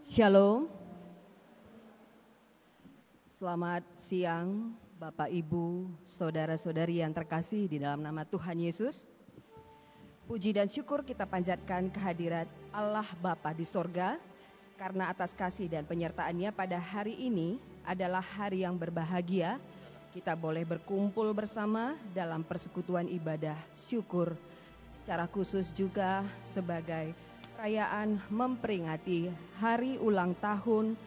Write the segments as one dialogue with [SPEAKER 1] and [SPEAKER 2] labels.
[SPEAKER 1] Shalom. Selamat siang Bapak Ibu, saudara-saudari yang terkasih di dalam nama Tuhan Yesus. Puji dan syukur kita panjatkan kehadirat Allah Bapa di sorga, karena atas kasih dan penyertaannya pada hari ini adalah hari yang berbahagia. Kita boleh berkumpul bersama dalam persekutuan ibadah syukur, secara khusus juga sebagai perayaan memperingati hari ulang tahun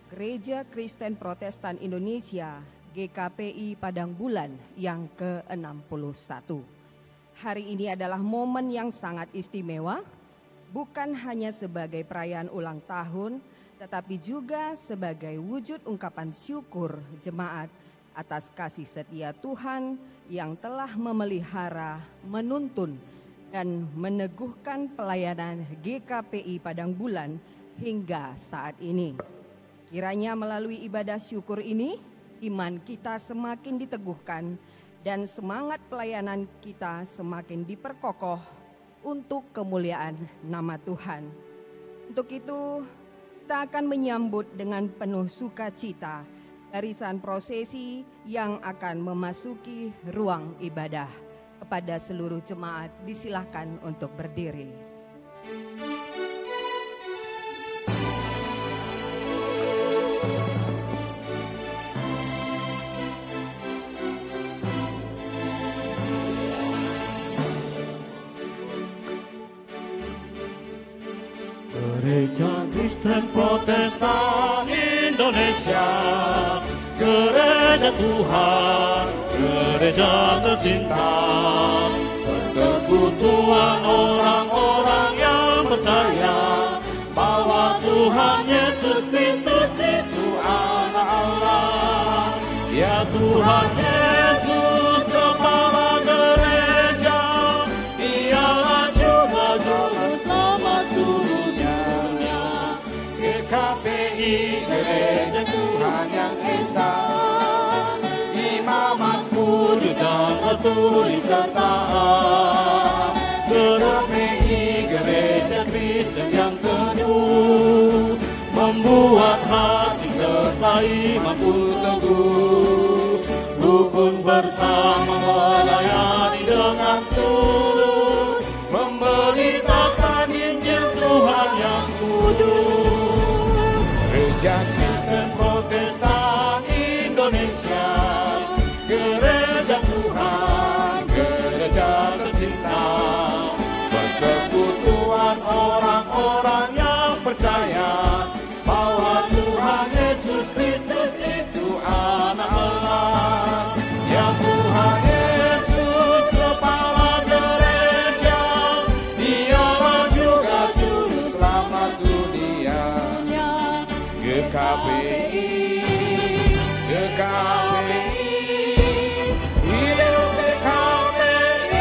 [SPEAKER 1] Gereja Kristen Protestan Indonesia GKPI Padang Bulan yang ke-61. Hari ini adalah momen yang sangat istimewa, bukan hanya sebagai perayaan ulang tahun, tetapi juga sebagai wujud ungkapan syukur jemaat atas kasih setia Tuhan yang telah memelihara, menuntun, dan meneguhkan pelayanan GKPI Padang Bulan hingga saat ini. Kiranya melalui ibadah syukur ini, iman kita semakin diteguhkan dan semangat pelayanan kita semakin diperkokoh untuk kemuliaan nama Tuhan. Untuk itu, kita akan menyambut dengan penuh sukacita barisan prosesi yang akan memasuki ruang ibadah. Kepada seluruh jemaat disilahkan untuk berdiri.
[SPEAKER 2] Gereja Kristen Protestan Indonesia, Gereja Tuhan, Gereja tercinta, persekutuan orang-orang yang percaya bahwa Tuhan Yesus Kristus itu Anak Allah. Ya Tuhan Yesus Kepala Gereja, Dialah juga Juru Selamat seluruh dunia. GKPI Gereja Tuhan yang Esa, Imamat Kudus dan Rasul disertai. GKPI Gereja Kristen yang teduh, membuat hati serta iman pun teguh. Rukun bersama melayani dengan tulus, memberitakan Injil Tuhan yang kudus. Gereja Kristen Protestan Indonesia, Gereja Tuhan, Gereja tercinta, persekutuan orang-orang yang percaya bahwa Tuhan Yesus Kristus itu Anak Allah. Ya Tuhan Yesus Kepala Gereja, Dialah juga Juru Selamat dunia. GKPI, GKPI, hidup GKPI.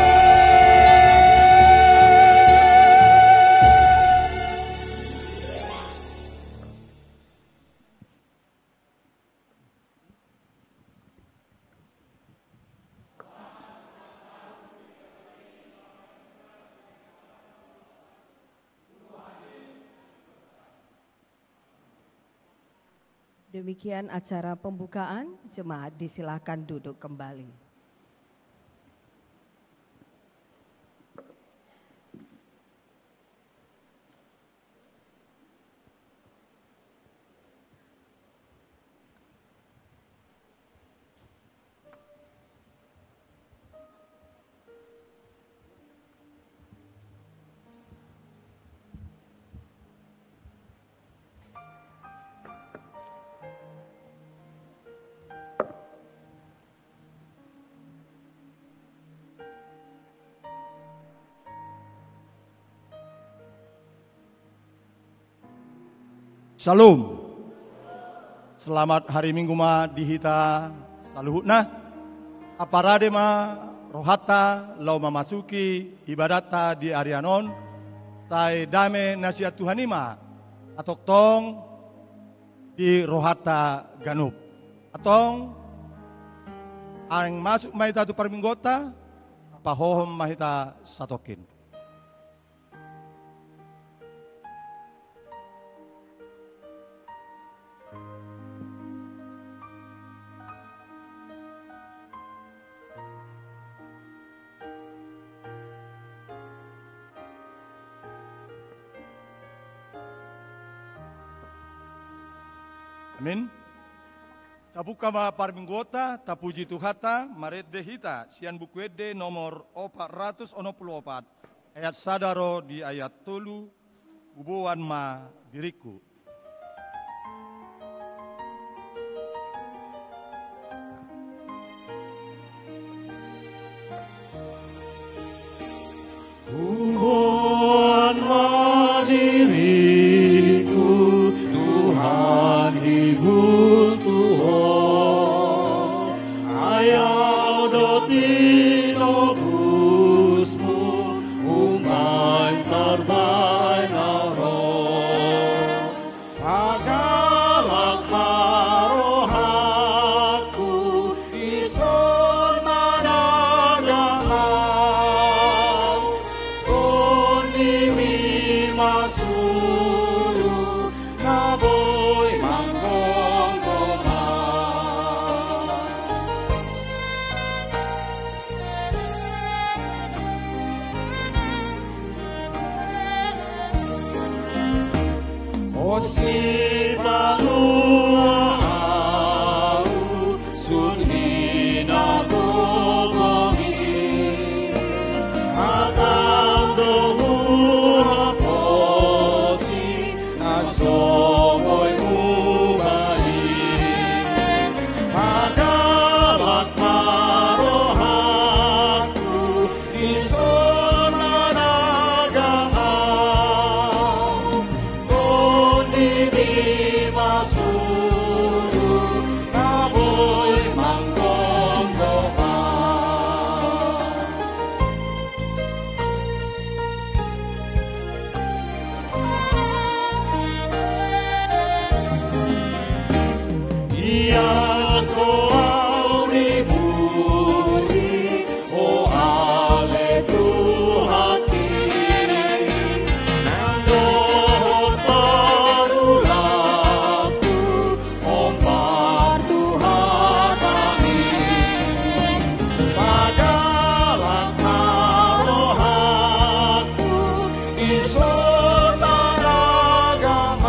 [SPEAKER 1] Demikian acara pembukaan, jemaat disilakan duduk kembali.
[SPEAKER 3] Shalom. Selamat hari Minggu ma dihita saluhutna. Aparade ma rohata lau memasuki ibadata di Arianon. Tai dame nasihat Tuhan ima atok tong di rohata ganup. Atong ang masuk mahita tu perminggota pahohom mahita satokin. Amin. Tabuka ma parminggota, tapuji Tuhata, maredde hita, sian buku ede nomor 464, ayat sadaro di ayat 3, ubuan ma diriku.
[SPEAKER 2] Ubuan ma diriku, Tuhan hibur Tuhan, ayaw doti nobusmu, umay tarbay na roh. Pagalak marohaku, ison managahan, kundi mi masuru, naboy manggonggongan. O si palua au, sunni na gogongi, atang domu haposi, na somoy mubali. Pagalak marohaku, ison managahan, kundi di masuru, naboy manggonggongan. Iyas koau riburi, o ale Tuhati, nandohot parulaku, ompar Tuhan kami. Pagalak marohaku, ison managahan,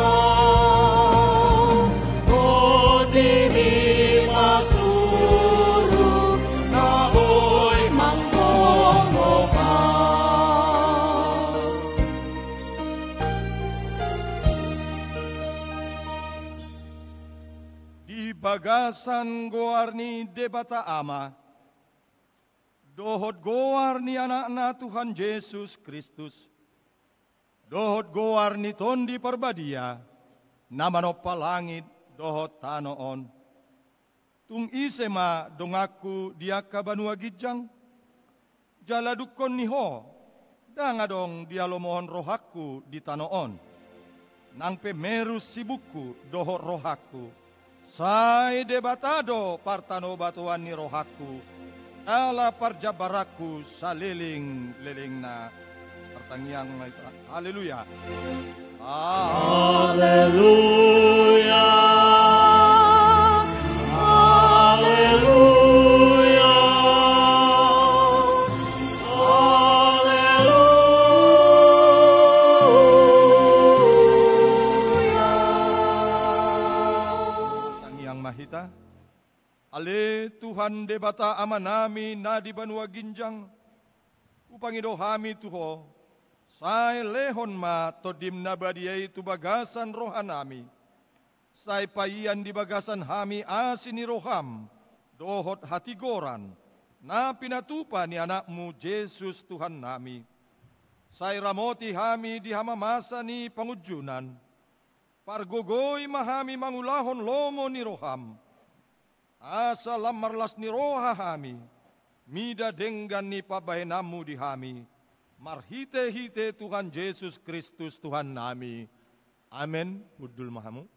[SPEAKER 2] kundi mi masuru, naboy manggonggongan.
[SPEAKER 3] Di bagasan goarni debata ama, dohot goarni anak-anak Tuhan Yesus Kristus, dohot goarni tondi perbadia, nama no palangit dohot tanoon. Tung isema dongaku diaka banua gijang, jala dukon niho, dangadong dialomohon rohaku di tanoon. Nang pemerus sibuku dohot rohaku, sai debatado partano batuan ni rohaku, ala parjabaraku saliling-liling na pertangiang haleluya.
[SPEAKER 2] Haleluya, haleluya, haleluya.
[SPEAKER 3] Tangiang mahita, ale Tuhan debata ama nami na di banua ginjang, upangido hami tuho, sai lehon ma todim na badiay tu bagasan rohanami, sai payan di bagasan hami asini roham, dohot hatigoran, na pinatupa ni anakmu Yesus Tuhan nami, sai ramoti hami di hamamasa ni pangujunan, pargogoy mahami mangulahon lomo ni roham, asa lamarlas ni roha hami, mida denggan ni pabahenamu di hami, marhite-hite Tuhan Yesus Kristus Tuhan nami. Amin. Hudul mahamu.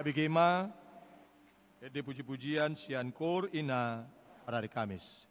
[SPEAKER 3] Abigema, ede puji-pujian sian kor ina pada hari Kamis.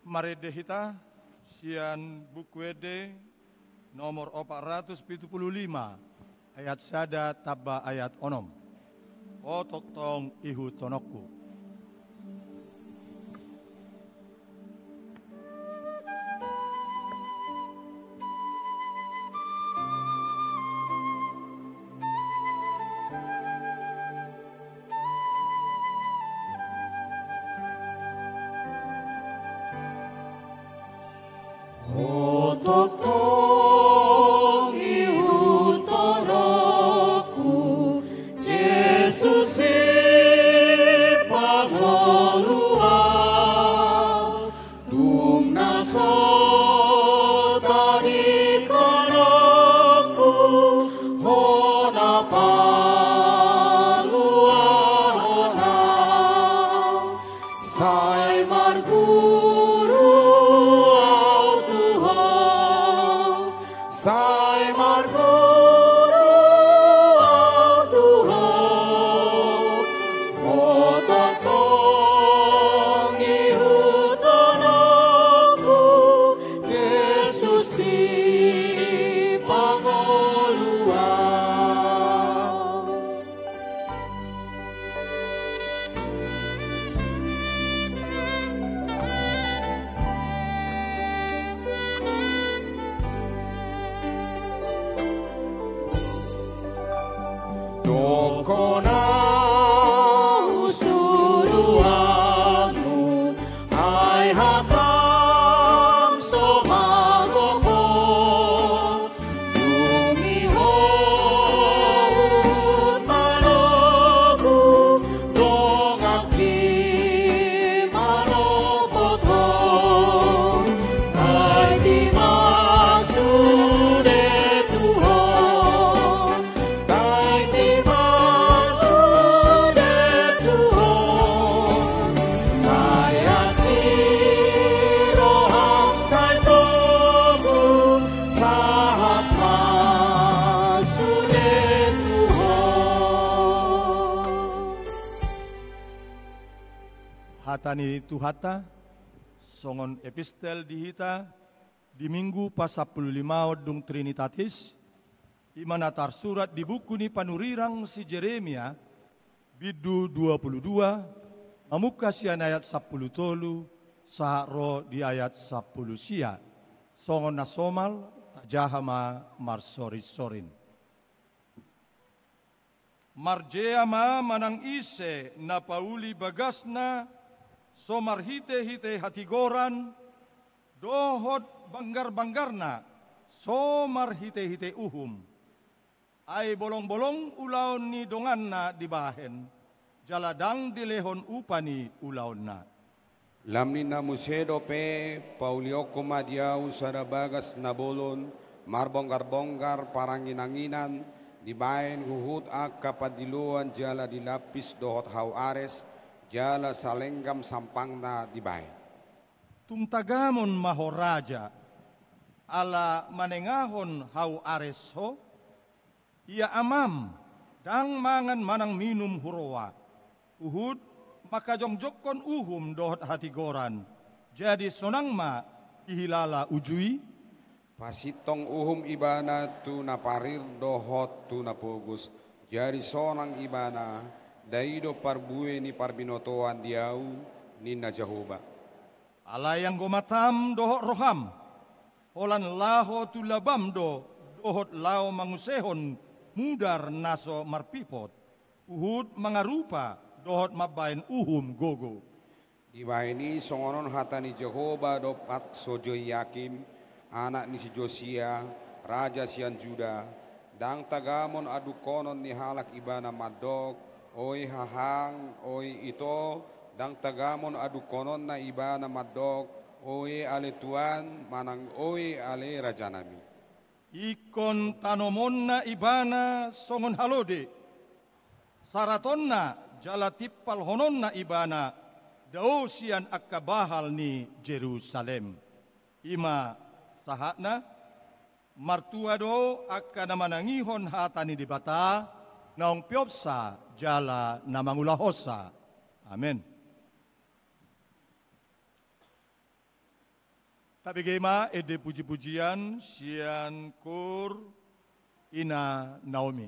[SPEAKER 3] Marede hita sian buku ede nomor 475 ayat sada taba ayat onom. Otok tong ihu tonokku. Hatani tuhata, songon epistel dihita, di minggu pasapul 5 dung Trinitatis, imana tar surat di buku ni panurirang si Jeremia, bidu 22, amuka sian ayat 10 tolu, saharo di ayat 10 sia, songon nasomal, tajahama marsori-sorin. Marjeama manang ise na pauli bagasna, somar hite-hite hatigoran, dohot banggar-banggarna, somar hite-hite uhum. Ay bolong-bolong ulaon ni donganna dibahen, jaladang dilehon upani ulaonna.
[SPEAKER 4] Lamni na musedo pe, paulioko madiaw sarabagas na bolon, marbonggar-bonggar paranginanginan, dibahen huhut ak kapadiluan jala dilapis dohot hau ares, jala salenggam sampangna dibahe.
[SPEAKER 3] Tumtagamon mahoraja, ala manengahon hau areso, ia amam, dang mangan manang minum huroa. Uhud, maka jongjokon uhum dohot hatigoran, jadi sonang ma ihilala ujui.
[SPEAKER 4] Pasitong uhum ibana tu naparir dohot tu napogus, jadi sonang ibana, daido parbue ni parbinotoan diau ni na Jehovah.
[SPEAKER 3] Alayang gomatam dohot roham, holan laho tu labam dohot lao mangusehon mudar naso marpipot. Uhud mangarupa dohot mabain uhum gogo.
[SPEAKER 4] Dibaini songonon hata ni Jehovah dopat sojo Yakim, anak ni si Josia, raja sian Juda, dang tagamon adukonon ni halak ibana madog, oi hahang, oi ito, dang tagamon adukonon na iba na madog, oi ale tuan, manang oi ale rajanami.
[SPEAKER 3] Ikon tanomon na ibana songon halode, saraton na jalatipal honon na ibana, dao sian akabahal ni Jerusalem. Ima tahatna, martua do akka namanangihon hatani di bata, naong piopsa jala namangulahosa. Amen. Tapi gema ede puji-pujian sian kur ina Naomi.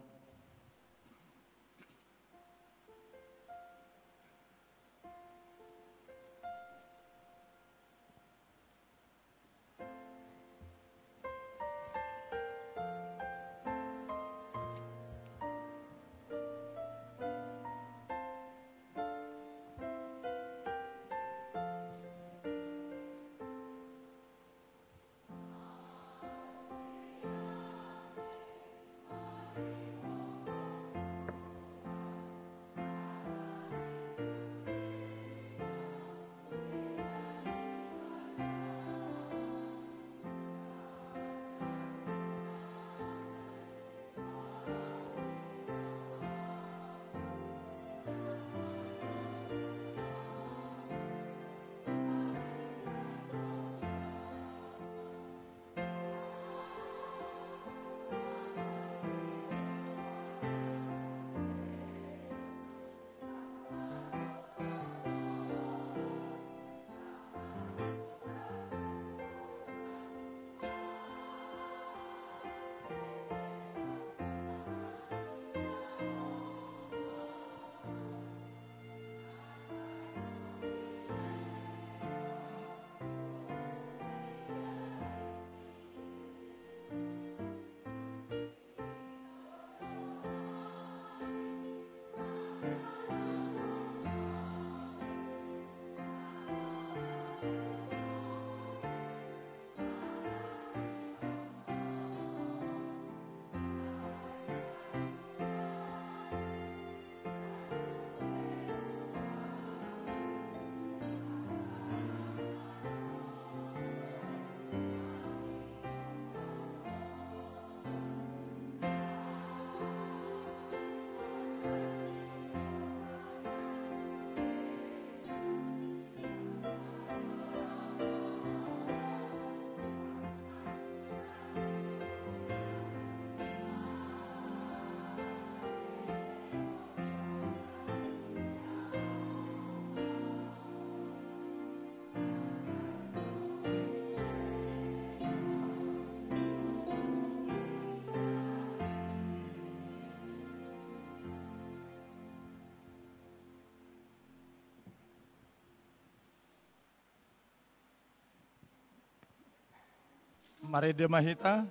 [SPEAKER 3] Mari demahita,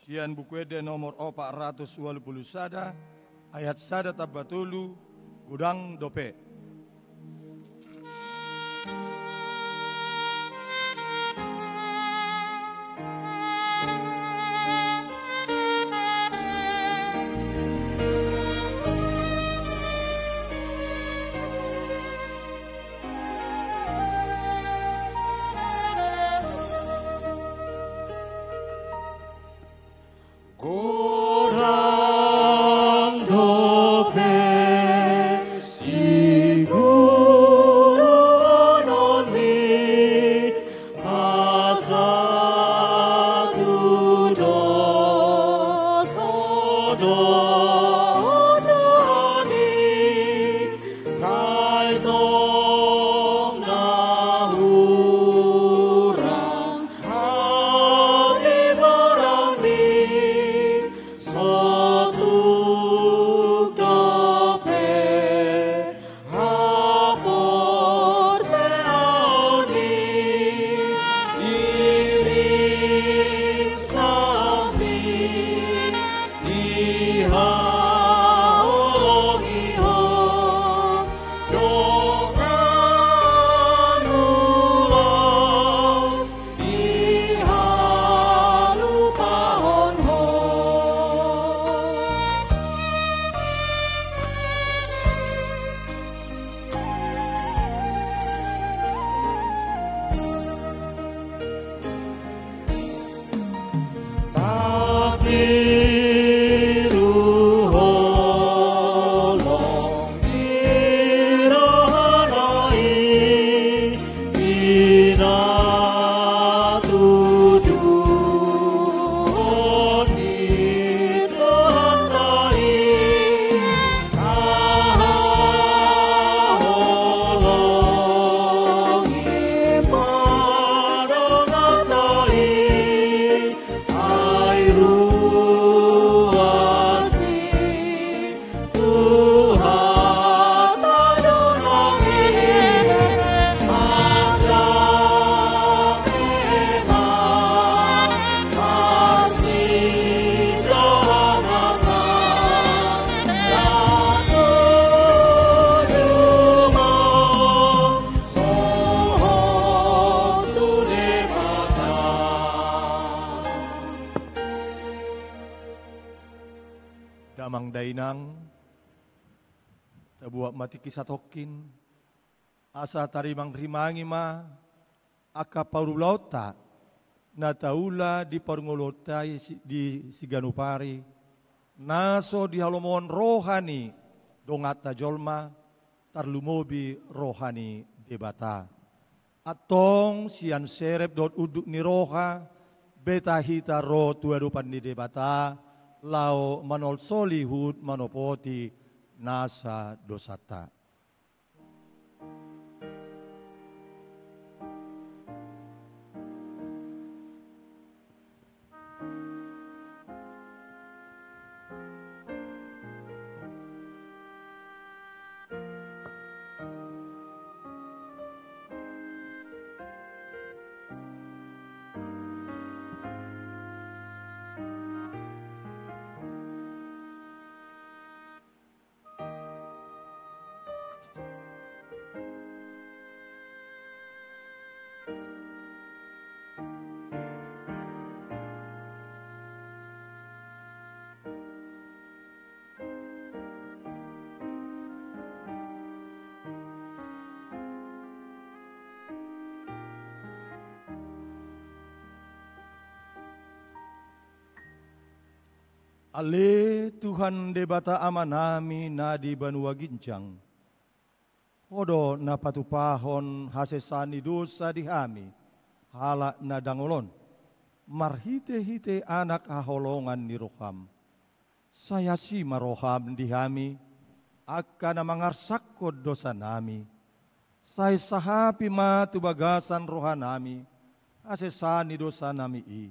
[SPEAKER 3] sian buku ede nomor 420 sada, ayat sada tabatulu, gudang dope.
[SPEAKER 2] 고랑도배 시
[SPEAKER 3] tabuak mati kisatokin, asa tarimang rimangi ma, aka paurulauta, na taula di parngolotai di Siganupari, naso di halomon rohani, dongata jolma, tarlumobi rohani debata. Atong sian serep dot uduk ni roha, beta hita ro tuarupan ni debata, lao manol solihud manopoti nasa dosata. Ale Tuhan debata amanami na di Banua Ginjang. Hodo na patupahon hasesani dosa dihami. Hala na dangolon. Marhite-hite anak aholongan ni roham. Saya si maroham dihami. Akka na mangarsakod dosa nami. Saya sahapi matubagasan rohanami. Hasesani dosa nami i.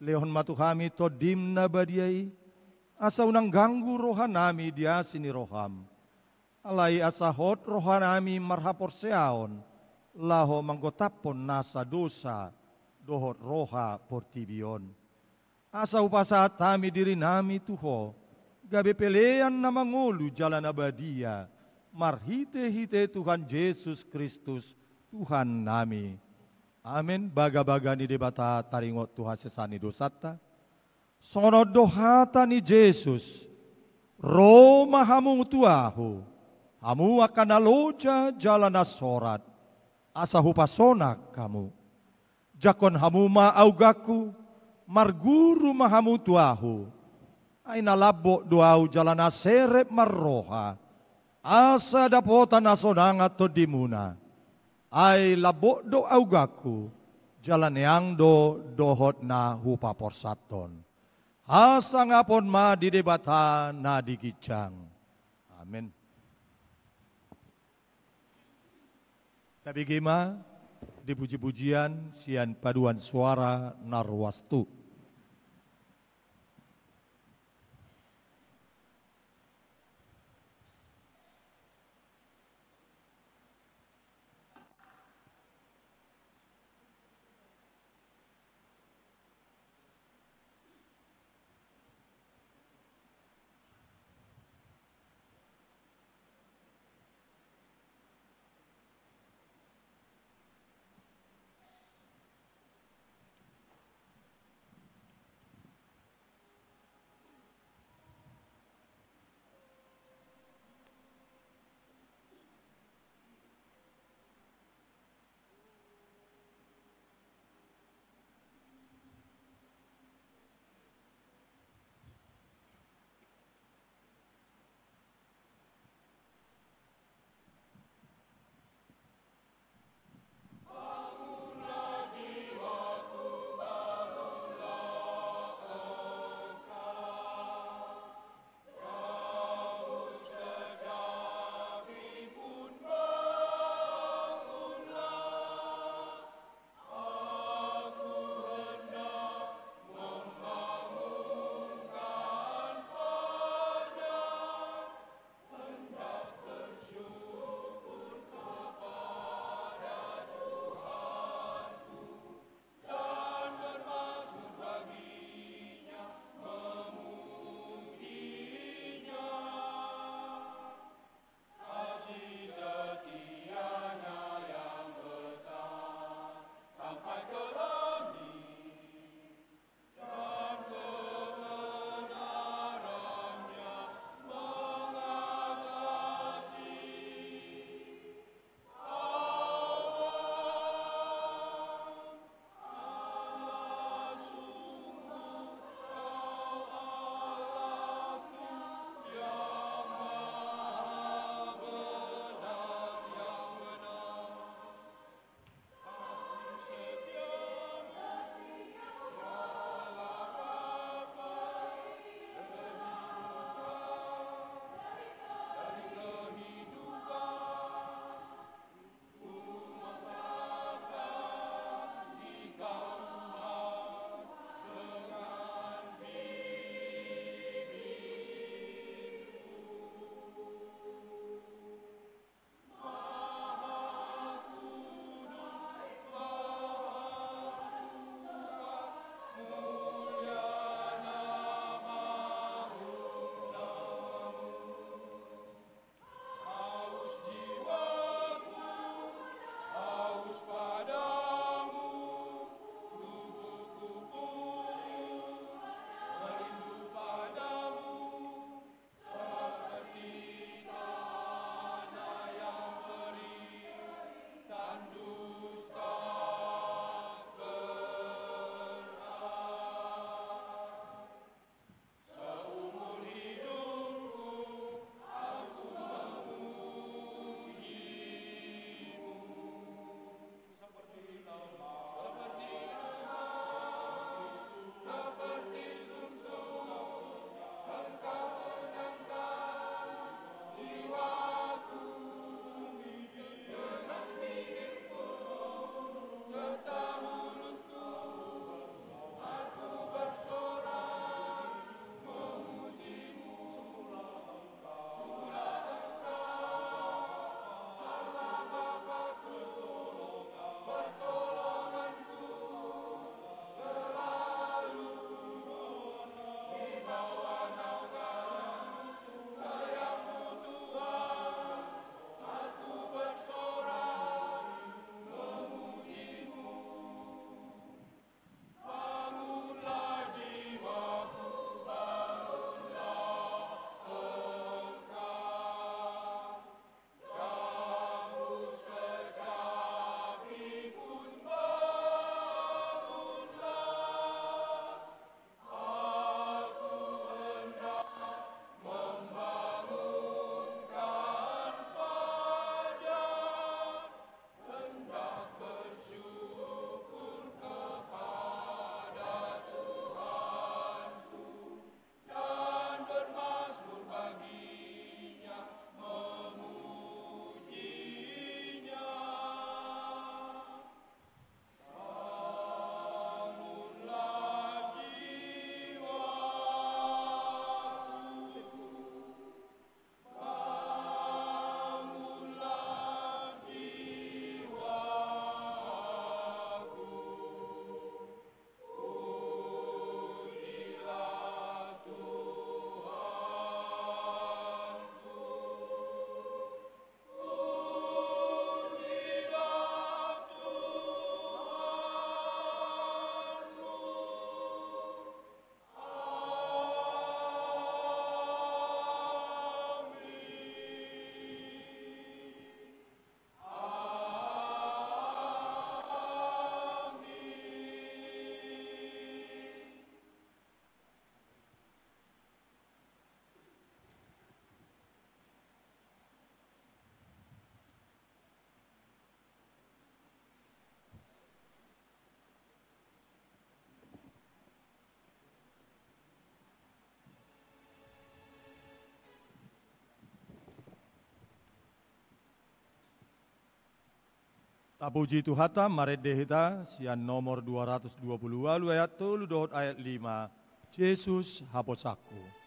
[SPEAKER 3] Lehon matuhami to dim na badiai, asa unang ganggu rohanami dia sini roham. Alai asa hot rohanami marhapor seaon, laho manggotapon nasa dosa, dohot roha portibion. Asa upasa tami diri nami tuho, gabe pelean na mangulu jalan abadia, marhite-hite Tuhan Yesus Kristus, Tuhan nami. Amin. Baga-baga ni debata taringot Tuhan sesani dosata. Sono dohata ni Yesus. Roma hamu tuahu. Hamu akan aloja jalan asorat. Asa hupasonak kamu. Jakon hamu ma augaku. Marguru mahamu tuahu. Aina labo doau jalan aserep marroha. Asa dapotan asonangat to dimuna. Ay labo do augaku, jalan yang do dohot na hupa porsaton. Asa ngapon ma di debata na digicang. Amin. Tapi gima dipuji-pujian sian paduan suara narwastu. Tapuji Tuhata maredehita sian nomor 220 walu ayat 3 dot ayat 5. Yesus haposaku.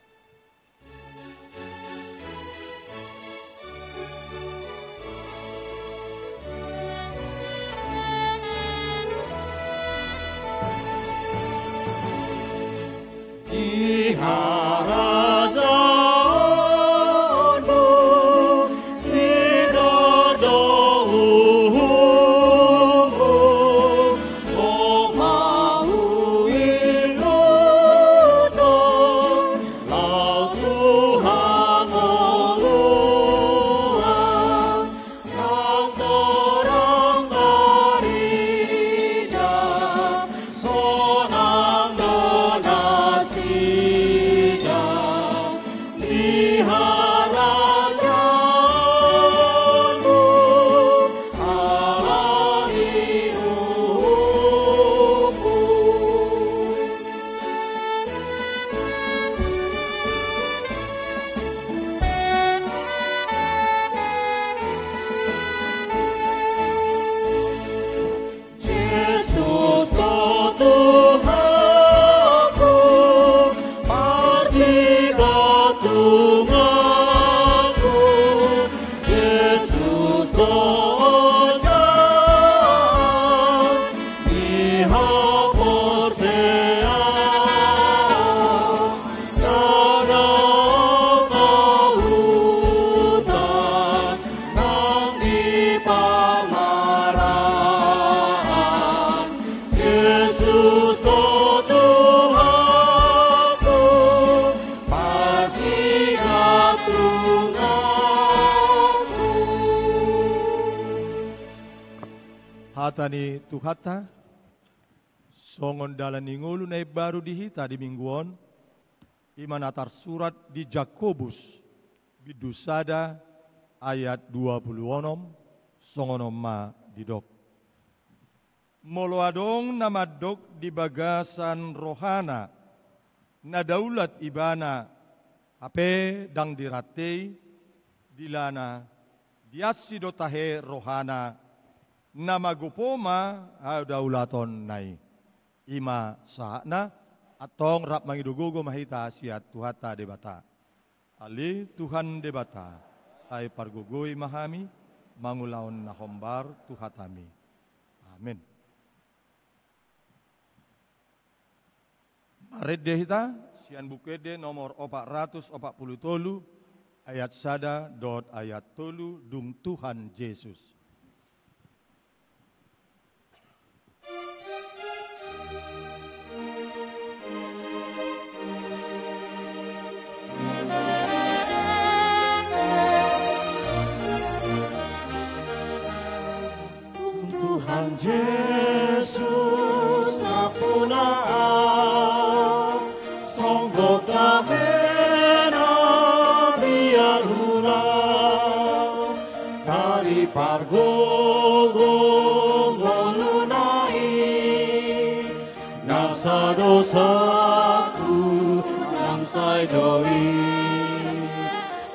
[SPEAKER 3] Hatani Tuhata, songon dalan ingulu na baru dihita di mingguon, imanatar surat di Jakobus, bidusada ayat 26, songonom ma didok. Moloadong namadok di bagasan rohana, na daulat ibana, ape dang diratei, dilana, diasidotahe rohana, na magupoma daulaton nai ima sahna atong rap mangidugugo mahita siat Tuhata debata ali Tuhan debata ay pargugui mahami mangulaon na hombar Tuhatami amin. Maret dehita sian bukede nomor 440 ayat sada dot ayat 3 dung Tuhan Yesus.
[SPEAKER 2] Tuhan Yesus napunaan songgok damena biar ulang dari pargogong ngonunai nasa dosaku nangsai doi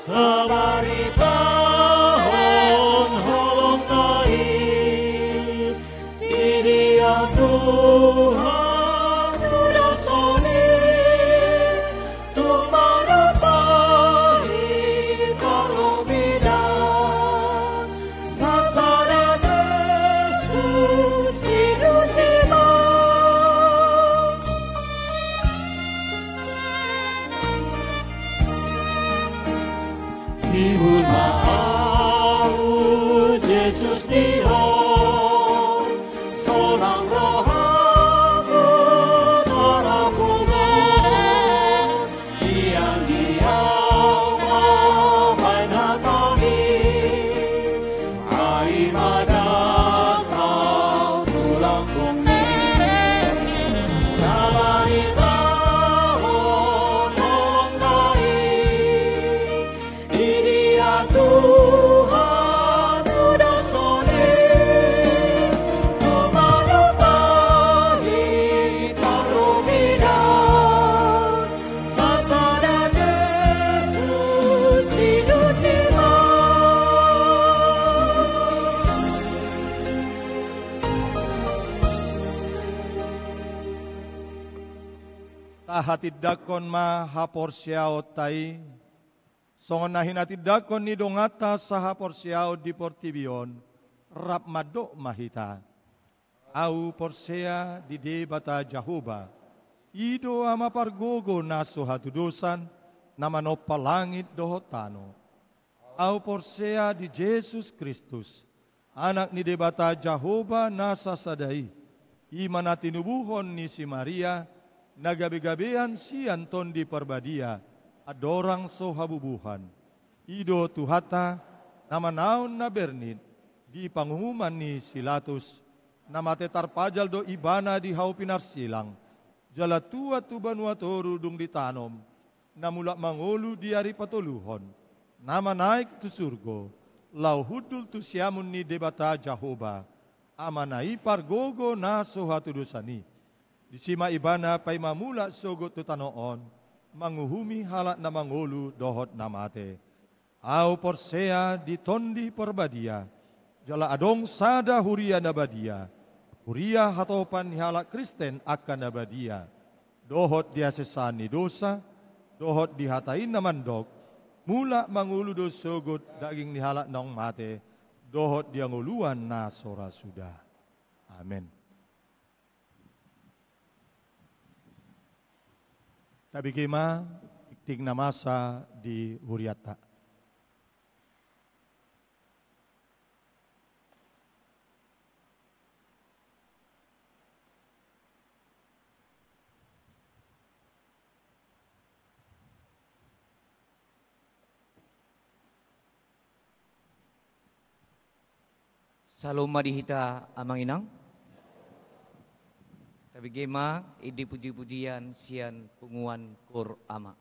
[SPEAKER 2] labari pahon holong nai Tuhan udah soni Tuh marapahi kalau bidan Sasara Yesus hidup jiwa Hibur mau Yesus diho Sonang rohaku tarapungan Diang-diang abai natangi Ai madasau tulang bumi Nabari tahun hong nai Ini ya Tuhan udah soni
[SPEAKER 3] ahatid dakon ma haporsiao tai, songon nahin atid dakon ni dongata sa haporsiao di portibion, rap madok mahita. Au porsea di debata Jahoba, ido ama pargogo naso hatudusan, namano palangit dohotano. Au porsea di Jesus Kristus, anak ni debata Jahoba nasa sadai, imana tinubuhon ni si Maria, nagabi-gabian si Anton di perbadia, adorang so habubuhan. Ido tuhata, nama naon na bernit, di pangumuman ni Silatus, nama tetar pajal do ibana di hau pinarsilang, jala tua tu banua toru dung ditanom, namulak mangulu di hari patuluhon, nama naik tu surgo, lau hudul tu siamun ni debata Jahoba, amanai pargogo na sohatu dosani. Di sima ibana pay mamula sogot tu tanoon, manguhumi halak na mangulu dohot namate. Au porsea di tondi perbadia, jala adong sada huria nabadia, huria hatopan halak Kristen akan nabadia. Dohot dia sesani dosa, dohot dihatain namandok, mula mangulu do sogot daging nihalak nong mate, dohot dia nguluan na sora sudah. Amin. Tabi kema ikting namasa di huriata.
[SPEAKER 5] Saloma dihita amang inang. Tapi gema idi puji-pujian sian punguan kur ama.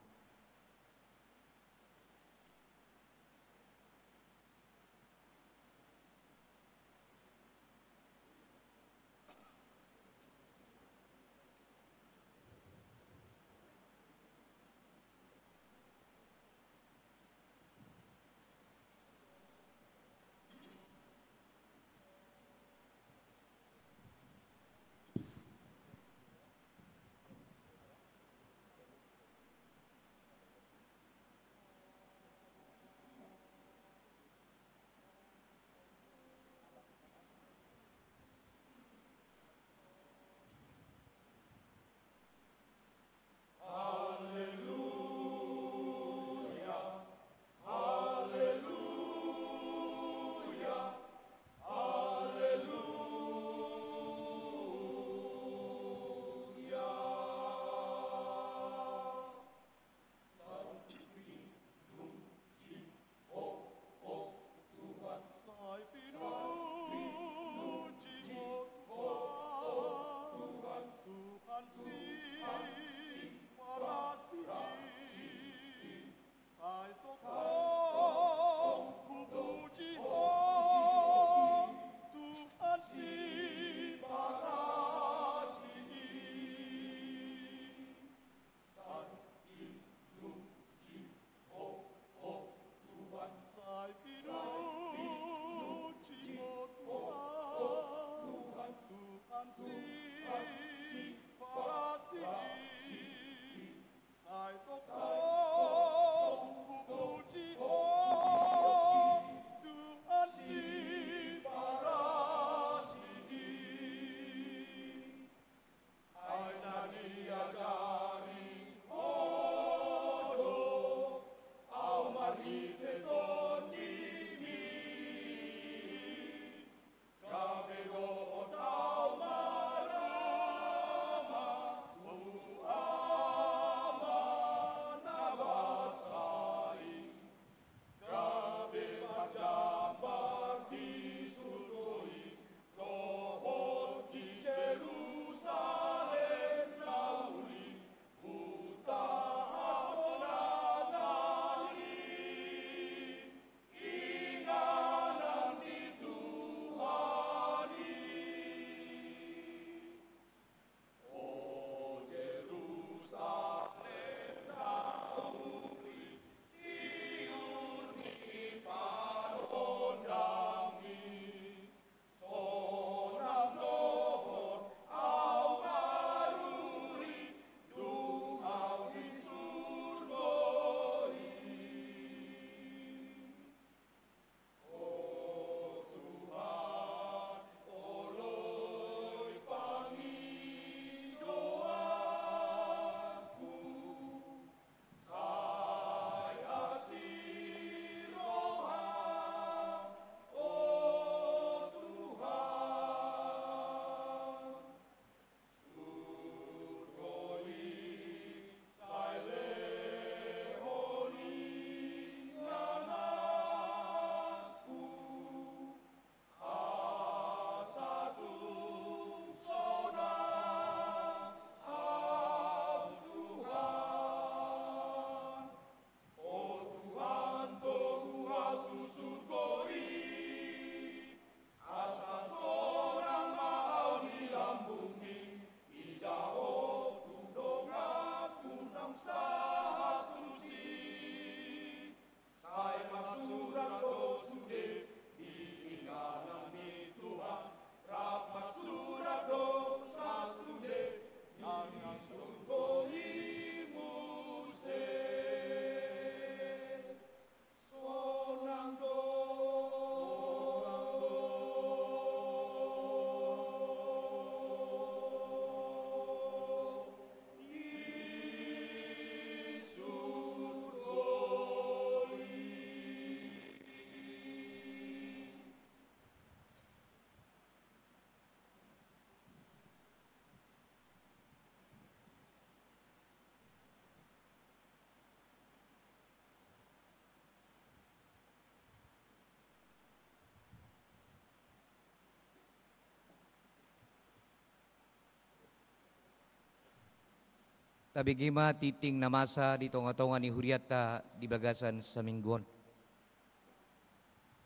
[SPEAKER 5] Tapi gima titing na masa di tonga-tonga ni Huriata di bagasan sa mingguan.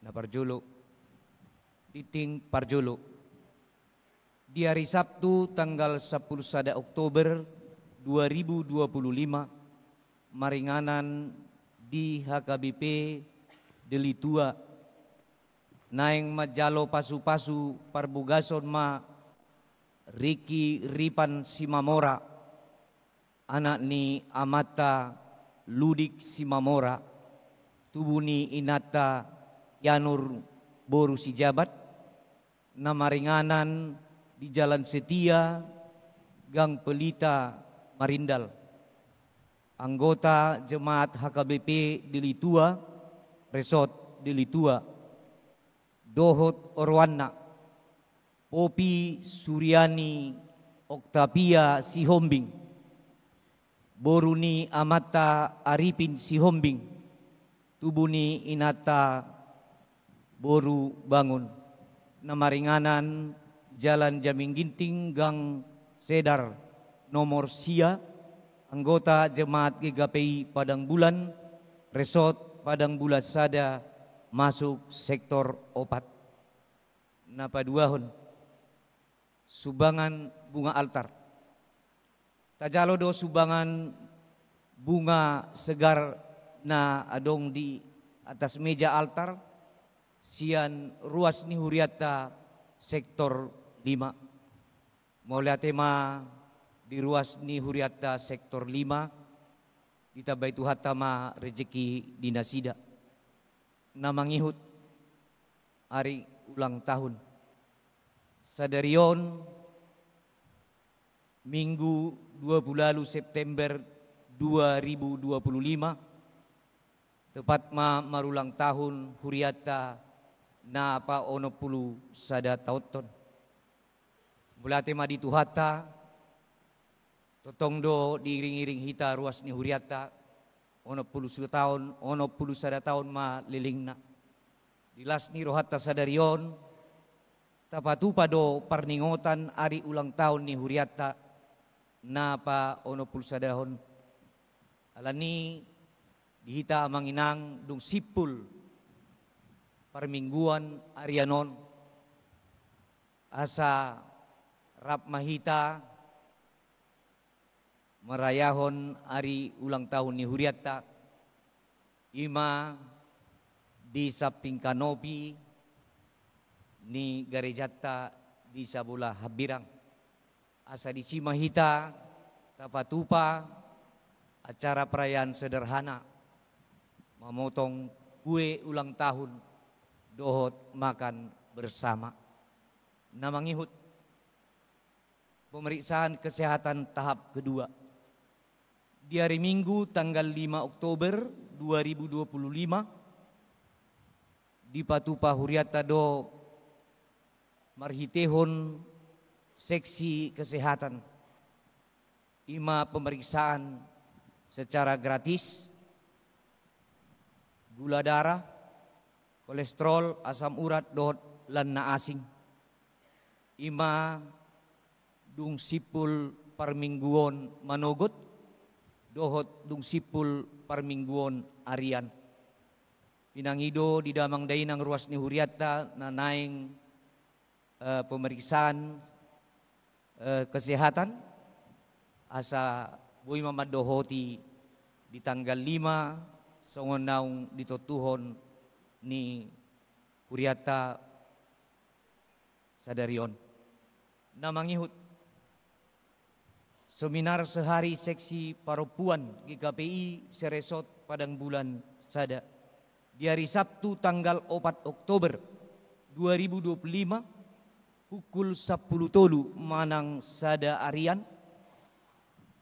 [SPEAKER 5] Na parjulo, titing parjulo. Di hari Sabtu tanggal 10 Oktober 2025, maringanan di HKBP Delitua, naing majalo pasu-pasu parbugason ma Ricky Ripan Simamora, anak ni Amata Ludik Simamora, tubuh ni Inata Yanur Boru Sijabat, na maringanan di Jalan Setia, Gang Pelita, Marindal. Anggota Jemaat HKBP Delitua, Resort Delitua, Dohot Orwana, Popi Suryani Oktavia Sihombing, Boruni Amata Aripin Sihombing, Tubuni Inata Boru Bangun, namaringanan Jalan Jaming Ginting, Gang Sedar, nomor Sia, anggota Jemaat GKPI Padang Bulan, Resort Padang Bulan Sada, masuk sektor opat. Napaduahon, subangan bunga altar. Tajalo do subangan bunga segar na adong di atas meja altar, sian ruas ni Huriata sektor 5. Mulai tema di ruas ni Huriata sektor 5, ditabay tuhatama rejeki dinasida. Namangihut hari ulang tahun. Sadarion Minggu 20 September 2025, tepat marulang tahun Huriata na pa 60 sada tauton. Mulate ma dituhata totongdo diiring-iring hita ruas ni Huriata 60 tahun, 60 sada tahun ma lilingna. Dilas ni rohata sadarion tapatupa do parningotan ari ulang tahun ni Huriata na pa 60 sadahon. Alani dihita manginang dung sipul parmingguan arianon asa rap mahita merayahon ari ulang tahun ni Huriata ima di saping kanopi ni garejata di sabula habirang asa di Cimahita tapatupa acara perayaan sederhana memotong kue ulang tahun dohot makan bersama. Namangihut pemeriksaan kesehatan tahap kedua. Di hari Minggu tanggal 5 Oktober 2025 di Patupa Huriata do marhitehon seksi kesehatan. Ima pemeriksaan secara gratis, gula darah, kolesterol, asam urat, dohot lan na asing. Ima dung sipul parmingguon manogot, dohot dung sipul parmingguon arian. Pinangido di damang dainang ruas ni Huriata na naing pemeriksaan kesehatan asa buhay mamadohoti di tanggal 5 songon naung ditotuhon ni Huriata sadarion. Namangihut seminar sehari seksi paropuan GKPI Seresot Padang Bulan Sada di hari Sabtu tanggal 4 Oktober 2025 pukul 10 tolu manang sada arian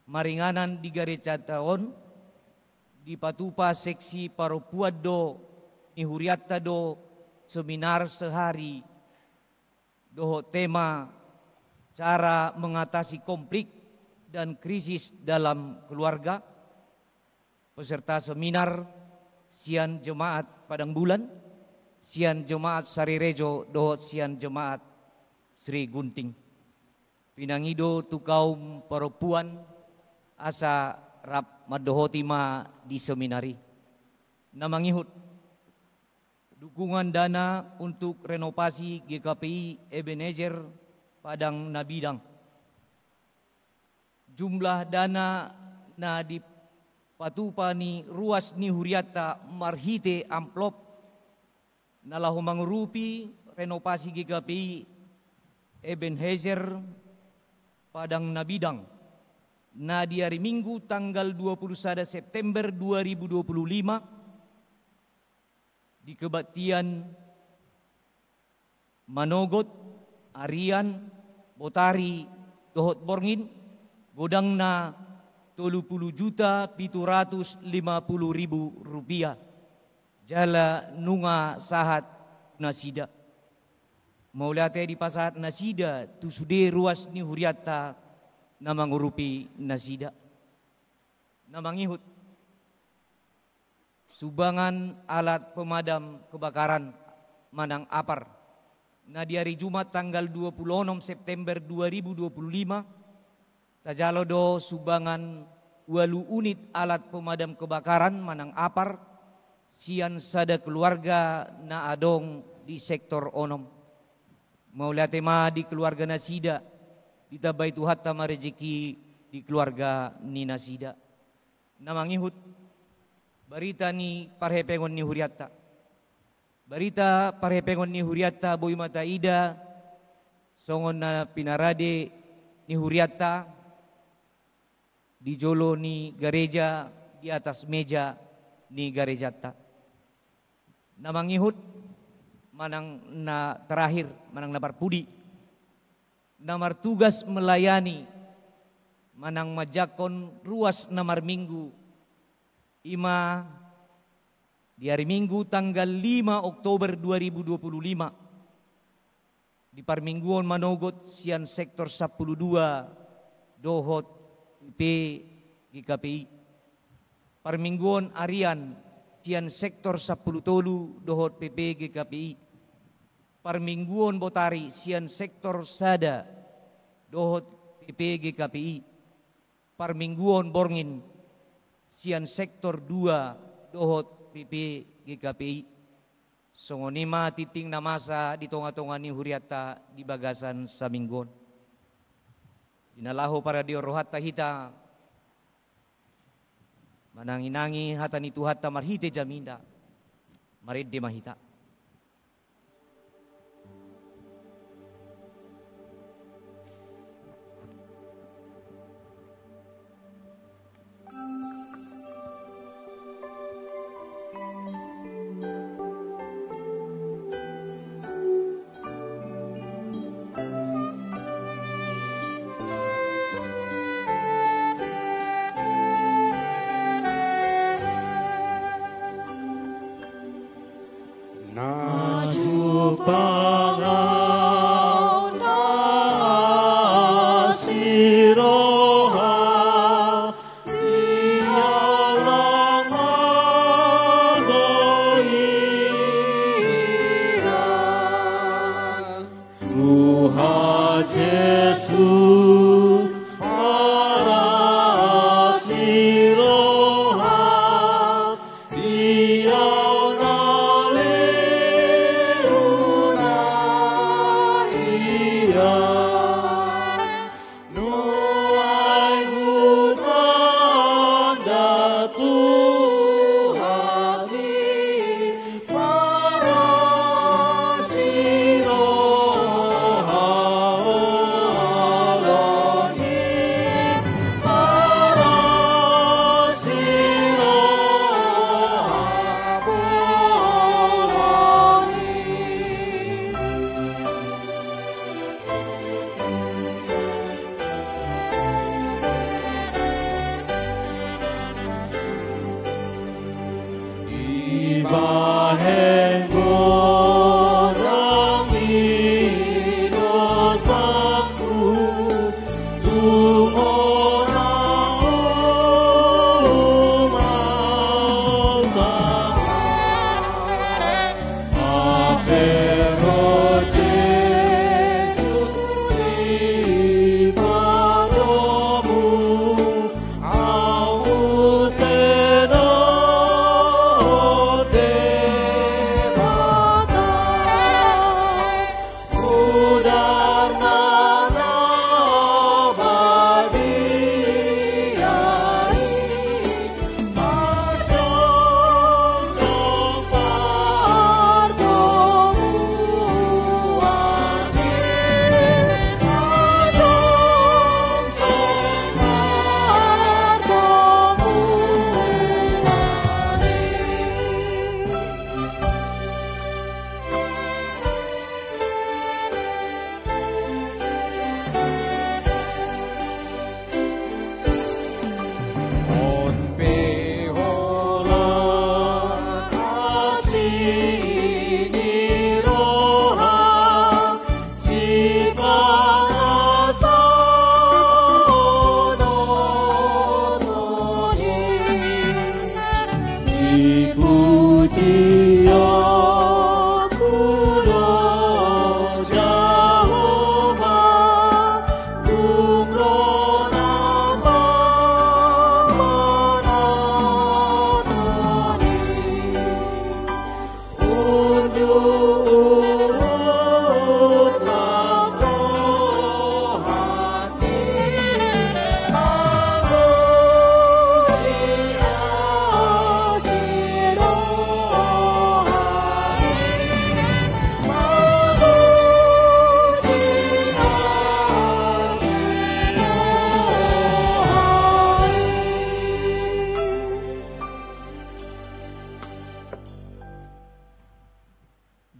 [SPEAKER 5] maringanan di Gareca Taon di Patupa seksi paropuan do ni Huriata do seminar sehari doho tema cara mengatasi konflik dan krisis dalam keluarga. Peserta seminar sian jemaat Padang Bulan, sian jemaat Sarirejo, dohot sian jemaat Sri Gunting. Pinangido tu kaum perempuan asa rap madohotima di seminari. Namangihut dukungan dana untuk renovasi GKPI Ebenezer Padang Nabidang. Jumlah dana na dipatupani ruas ni huriata marhite amplop nalahu mangurupi renovasi GKPI Ebenezer Padang Nabidang na di hari Minggu tanggal 21 September 2025 di Kebaktian Manogot, Arian, Botari, Dohot Borngin, godangna 30.750.000 rupiah. Jala nunga sahat nasida. Maulate di pasahat nasida tu sude ruas ni huriata namangurupi nasida. Namangihut sumbangan alat pemadam kebakaran Manang Apar. Nah di hari Jumat tanggal 26 September 2025 tajalodo sumbangan 2 unit alat pemadam kebakaran Manang Apar sian sada keluarga na adong di sektor onom. Maulatema di keluarga nasida ditabai tuhatta marejeki di keluarga ni nasida. Namangihut barita ni parhepengon ni huriata. Barita parhepengon ni huriata boy mata ida songon na pinarade ni huriata di jolo ni gereja di atas meja ni gerejata. Namangihut manang na terakhir manang na parpudi namar tugas melayani manang majakon ruas namar minggu Ima di hari Minggu tanggal 5 Oktober 2025 di Parmingguon Manogot sian sektor 12 Dohot PP GKPI. Parmingguon Arian sian sektor 10 Tolu Dohot PP GKPI. Parmingguon Botari sian sektor Sada Dohot PP GKPI. Parmingguon Borngin sian sektor 2 Dohot PP GKPI. Songonima titing namasa di tonga-tonga ni huriata di bagasan saminggon. Dinalaho para dio rohata hita mananginangi hata ni tuhata marhite jaminda maridde mahita.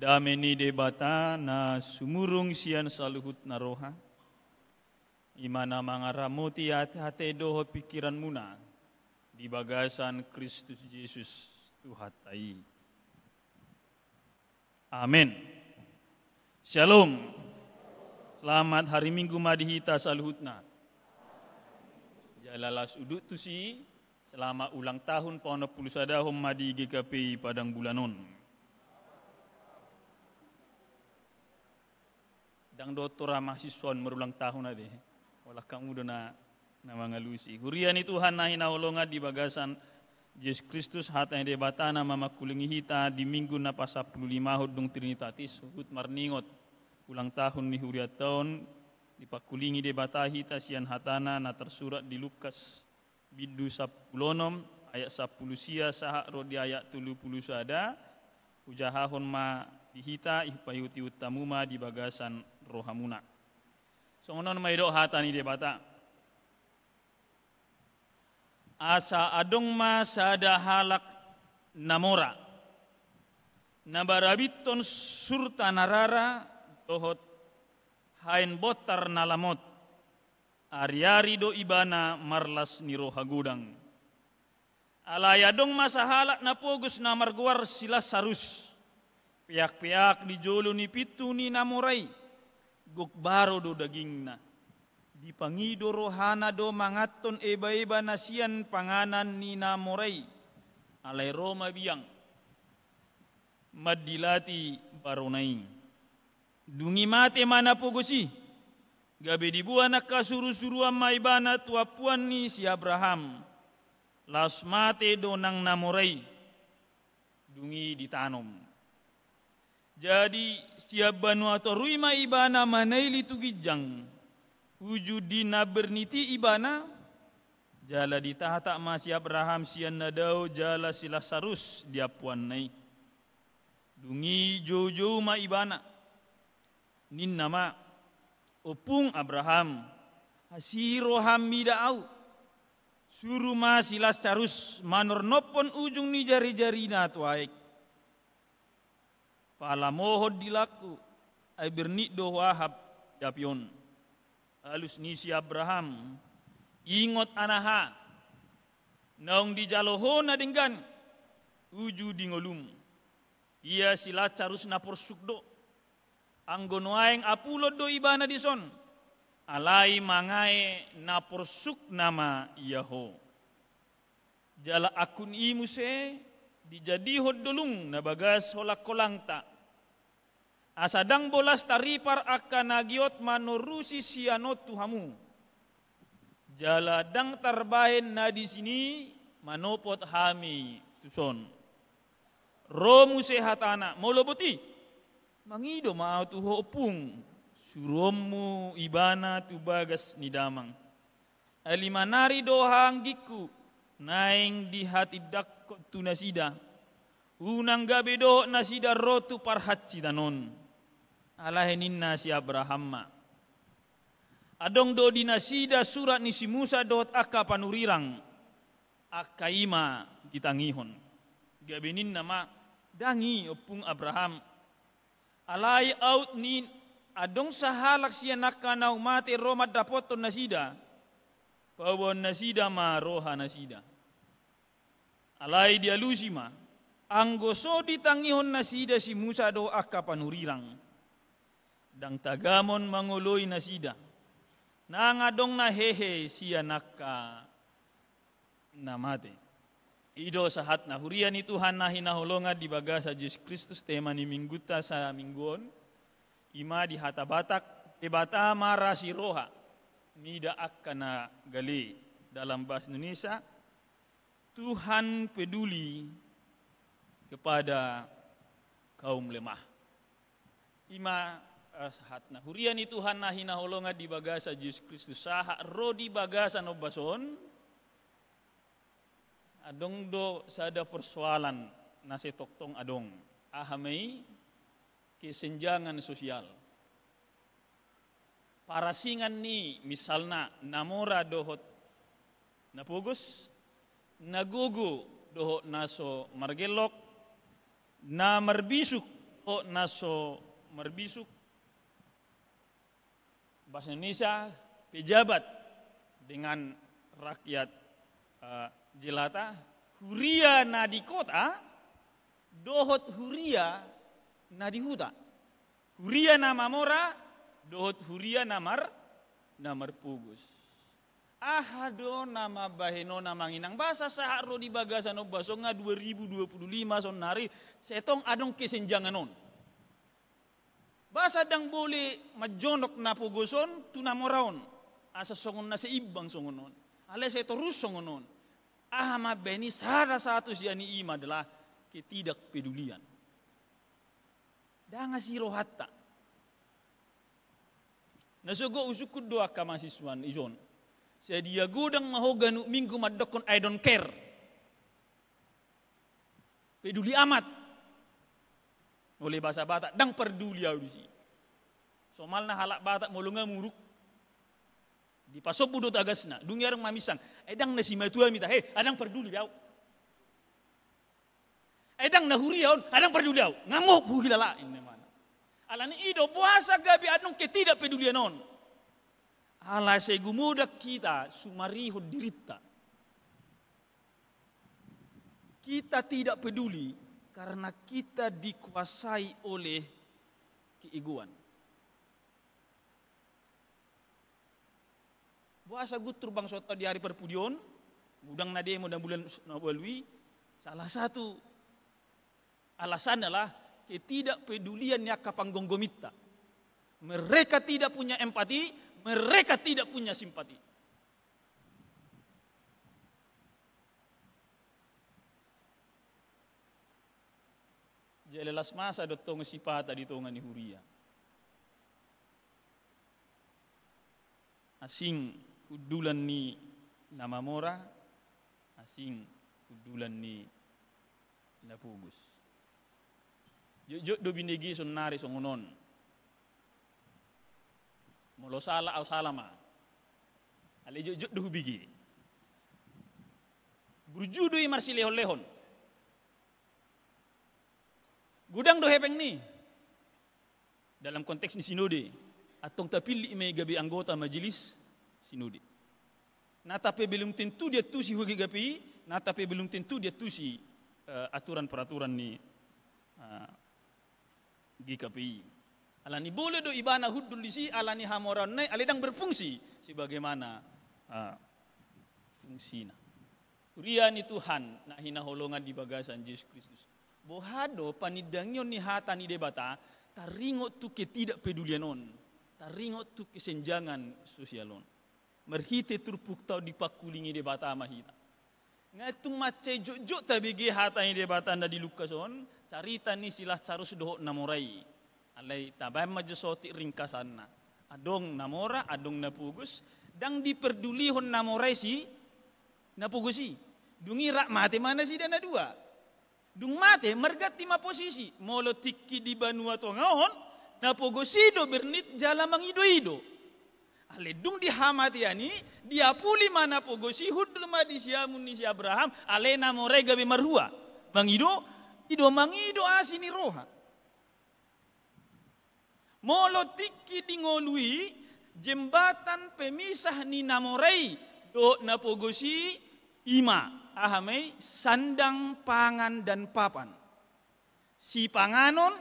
[SPEAKER 6] dameni debata na sumurung sian saluhut na roha. Imana mangaramuti hati-hati doho pikiran muna di bagasan Kristus Yesus Tuhatai. Amin. Shalom. Selamat hari Minggu madihita saluhutna. Jalalas udut tusi selama ulang tahun Pauna Pulusada Madi GKP Padang Bulanon. Dang doktora mahasiswa merulang tahun ade. Walah kamu dona nama ngalusi. Hurian itu Tuhan nahi naolonga di bagasan Yesus Kristus hatanya debatana mama kulingi hita di minggu na pasa 15 hodong Trinitatis hut marningot. Ulang tahun ni huriat tahun dipakulingi debata hita sian hatana na tersurat di Lukas bidu 10 ayat 10 sia sahak rodi ayat 30 sada ujahahon ma dihita ihpayuti utamuma di bagasan rohamuna. Songonon maido hatani debata. Asa adong ma sada halak namora. Nabarabiton surta narara tohot hain botar nalamot. Ari-ari do ibana marlas ni roha gudang. Alayadong masa halak na pogus na marguar sila sarus. Piak-piak di jolo ni pitu ni namoray. Gukbaro do daging na. Dipangido rohana do mangaton eba-eba nasian panganan ni namoray. Alay Roma biyang. Madilati baronay. Dungi mate mana pogosi. Gabe dibuan nakasuru-suruan maibana tuapuan ni si Abraham. Las mate do nang namoray. Dungi ditanom. Jadi siap banu atau ruima ibana manaili tugijang. Uju dina berniti ibana. Jala ditahata masih Abraham sian nadau jala sila sarus diapuan nai. Dungi jojo ma ibana. Nin nama opung Abraham hasiro hamida au suruh masilas carus manor nopon ujung ni jari-jari na tuaik pala mohod dilaku ay bernik do wahab yapion alus ni si Abraham ingot anaha naong di jaloho na denggan uju di ngolum ia sila carus na porsukdo anggonoaeng apulod do ibana dison alai mangae na porsuk nama Yaho jala akun imuse dijadihod dolung na bagas holak kolangta asadang bolas taripar akan nagiot manorusi sianot tuhamu jala dang tarbahen na di sini manopot hami tuson romu sehatana molobuti mangido mau tu hopung suromu ibana tu bagas ni damang alimanari dohang giku naing di hati dakko tu nasida unang gabe do nasida rotu parhaci danon alahenin nasi Abraham adong do di nasida surat ni si Musa dot aka panurirang akaima ditangihon gabenin nama dangi opung Abraham alay out ni adong sahalak siya nakanaw mati Roma dapoton nasida pawon nasida ma roha nasida alay dialusima anggoso ditangihon nasida si Musa do aka panurirang dang tagamon manguloy nasida nangadong na hehe siya naka namate ido sahat na hurian itu Tuhan na hinahulongan di bagasa Yesus Kristus tema ni mingguta sa mingguon ima di hata batak debata mara si roha nida akana gali dalam bahasa Indonesia Tuhan peduli kepada kaum lemah ima sahat na hurian itu Tuhan na hinahulongan di bagasa Yesus Kristus saha rodi bagasa no bason adong do sada persoalan nasi toktong adong ahamai kesenjangan sosial parasingan ni misalna namora dohot napugus nagugu dohot naso margelok na marbisuk o naso merbisuk bahasa Indonesia pejabat dengan rakyat jelata huria na di kota dohot huria na di huta huria na mamora dohot huria namar pugus ahado nama baheno nama nginang bahasa saharo di bagasan obasonga 2025 sonari setong adong kesenjangan on bahasa dang boleh majonok na puguson tunamoraon asa songon na sa ibang songonon ale sa terus songonon ahama beni salah satu siya ni ima adalah ketidakpedulian danga siro hatta nasugo usukud doa ka mahasiswan ijon saya dia godang mahoganu minggu madokon I don't care peduli amat oleh bahasa Batak dang peduli audisi somal na halak Batak molonga muruk di pasop budot agasna dunia orang mamisang edang na si matua mita adang peduli biau edang na huriaon adang peduli biau ngamuk hugilala ini mana alani ido puasa gabi adong ketidak pedulian on ala segumudak kita sumarihod dirita kita tidak peduli karena kita dikuasai oleh keegoan. Buasa gutur bang soto di hari perpudion, budang nade mudah bulan nabalui, salah satu alasan adalah ketidakpedulian ya kapanggongomita. Mereka tidak punya empati, mereka tidak punya simpati. Jelelas masa dotong sipata di tongan ni huria. Asing kudulan ni nama mora, asing kudulan ni napugus. Jok do binegi sonari songonon. Molo sala au salama. Ale jok do bigi. Burjudo i marsi lehon-lehon. Gudang do hepeng ni dalam konteks ni sinode atong tapili may gabi anggota majelis sinode. Natape belum tentu dia tusi hugi gapi, natape belum tentu dia tusi aturan-peraturan ni GKPI. Alani boleh do ibana hudul disi alani hamoran nai aledang berfungsi sebagaimana fungsina. Urian ni Tuhan nak hinaholongan di bagasan Yesus Kristus. Bohado panidangyon ni hata ni debata taringot tu ketidakpedulian on, taringot tu kesenjangan sosialon. Merhite turpuk tau dipakulingi debata mahita. Ngatung macai jok tabigi hata ni debata anda di Lukason, carita ni silah carus dohok namorai. Alai tabay majosoti ringkasan na. Adong namora, adong napugus, dang diperdulihon namorai si napugusi. Dungi rak mate mana si dana dua. Dung mate mergat lima posisi molo tikki di Banua Tongahon na pogosido bernit jala mangido-ido ale dung di hamatiani dia puli mana pogosi hudul madisia munisi Abraham ale na morega be marhua mangido mangido asini roha molo tikki di ngolui jembatan pemisah ni namorei do na pogosi ima ahamai sandang pangan dan papan. Si panganon,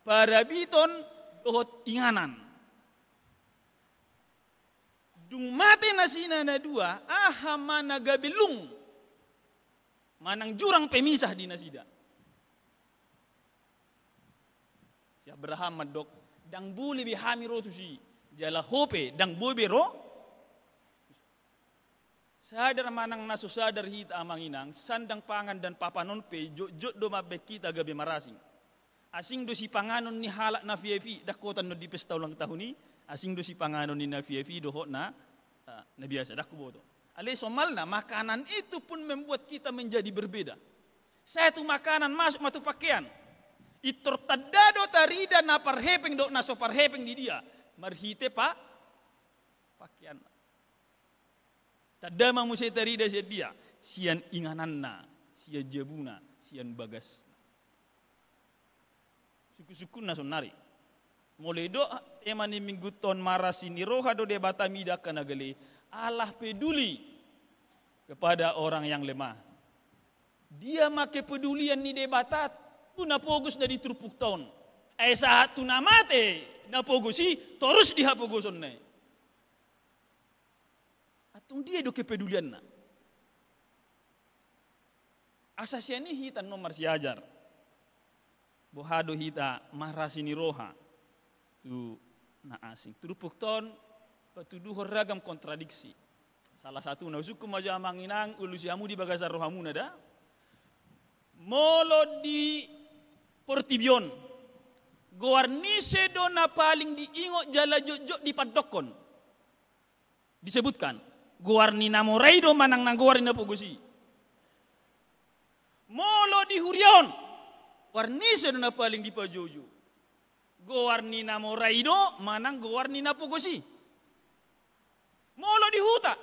[SPEAKER 6] parabiton, dohot inganan. Dung mate nasina na dua, ahamana gabilung. Manang jurang pemisah di nasida. Si Abraham madok, dang buli bihami rotu si, jala hope, dang bobe ro, sadar manang naso sadar hita amanginang sandang pangan dan papanon pe jok do mabek kita gabi marasing asing do si panganon ni halak na VIP dakotan no di pesta ulang tahun ni asing do si panganon ni na VIP do hot na biasa dak boto ale somal na makanan itu pun membuat kita menjadi berbeda satu makanan masuk matu pakaian itor tadado tarida na parhepeng do na so parhepeng di dia marhite pa pakaian tadama musay tarida siya dia, siyan inganan na, siya jabuna, siyan bagas. Suku-suku na sonari. Mulai do tema ni minggu ton marasi ni roha do debata mida kanagale. Allah peduli kepada orang yang lemah. Dia make pedulian ni debata puna pogus dari trupuk ton. Saat tu namate na pogusi terus diha poguson na. Atung dia do kepedulian na. Asasiani hita nomor siajar. Bohado hita marasi ni roha. Tu na asing. Trupuk ton patuduh ragam kontradiksi. Salah satu na suku maja manginang ulusiamu di bagasar rohamu nada. Molo di Portibion. Goarnise do na paling diingot jala jojo di padokon. Disebutkan. Goarni namorai do manang nang goarni na pogusi. Molo di Hurion. Warnise do na paling di pajojo. Goarni namorai do manang goarni na pogusi. Molo di Huta.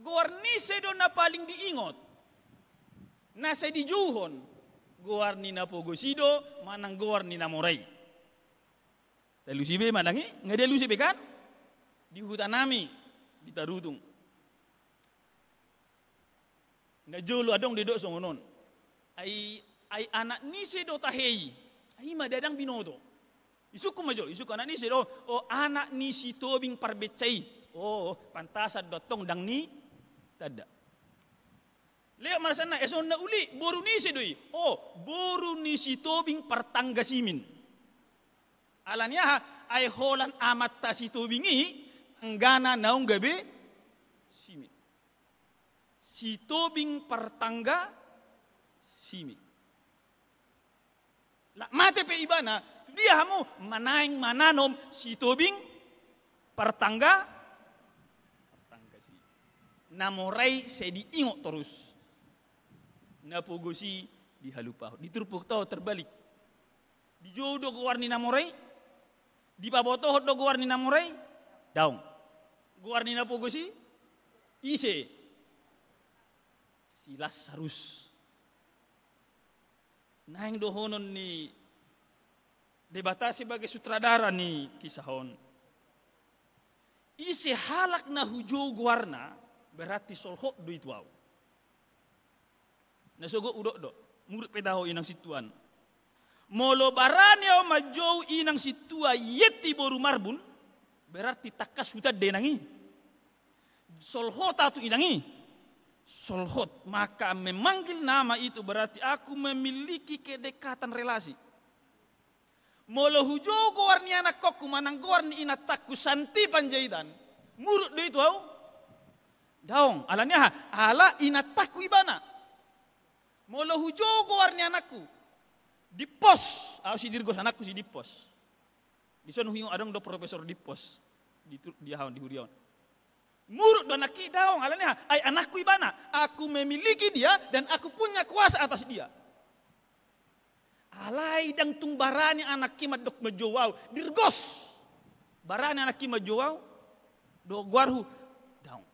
[SPEAKER 6] Goarnise do na paling diingot. Nasa di Juhon. Goarni na pogusi do manang goarni namorai. Talusibe manangi, ngade lusibe kan? Di hutan nami, di Tarutung. Na jolo adong dedok songonon. Ay anak ni sedo tahei. Ay madadang binodo. Isuku majo, isuku anak ni sedo. O anak ni si tobing parbecai. Oh, pantasad dotong dang ni tada. Leo marasana eson na uli boru ni sedoi. Oh, boru ni si tobing partangga simin. Alanya ay holan amat ta si tobingi anggana naung gabe simin. Si tobing partangga simin. La mate pe ibana dia hamu manaing mananom si tobing partangga simin. Namorai saya diingot terus. Napogosi dihalupah. Diturpuk tau terbalik. Dijodoh ke warni namorai. Di pabotoh do goarni namorai daung. Goarni napogosi ise silas sarus. Naing dohonon ni debata sebagai sutradara ni kisahon. Ise halak na hujau goarna berarti solhok do itu au. Nasogo udok do murid pedaho inang situan. Molo barane o majou inang situa yeti boru marbun berarti takas huta denangi. Solhot atu inangi. Solhot maka memanggil nama itu berarti aku memiliki kedekatan relasi. Molo hujau goarni anak kokku manang goarni inatakku santi panjaitan. Murut do itu au. Daong alanya ala inatakku ibana. Molo hujau goarni anakku. Di pos, aku si dirgos anakku si di pos. Di sana hiung adong do profesor di pos di haun di Hurion. Murut do anak daong alanya ay anakku ibana, aku memiliki dia dan aku punya kuasa atas dia. Alai dang tung barani anak kimat dok majowau dirgos. Barani anak kimat jowau do guarhu daong.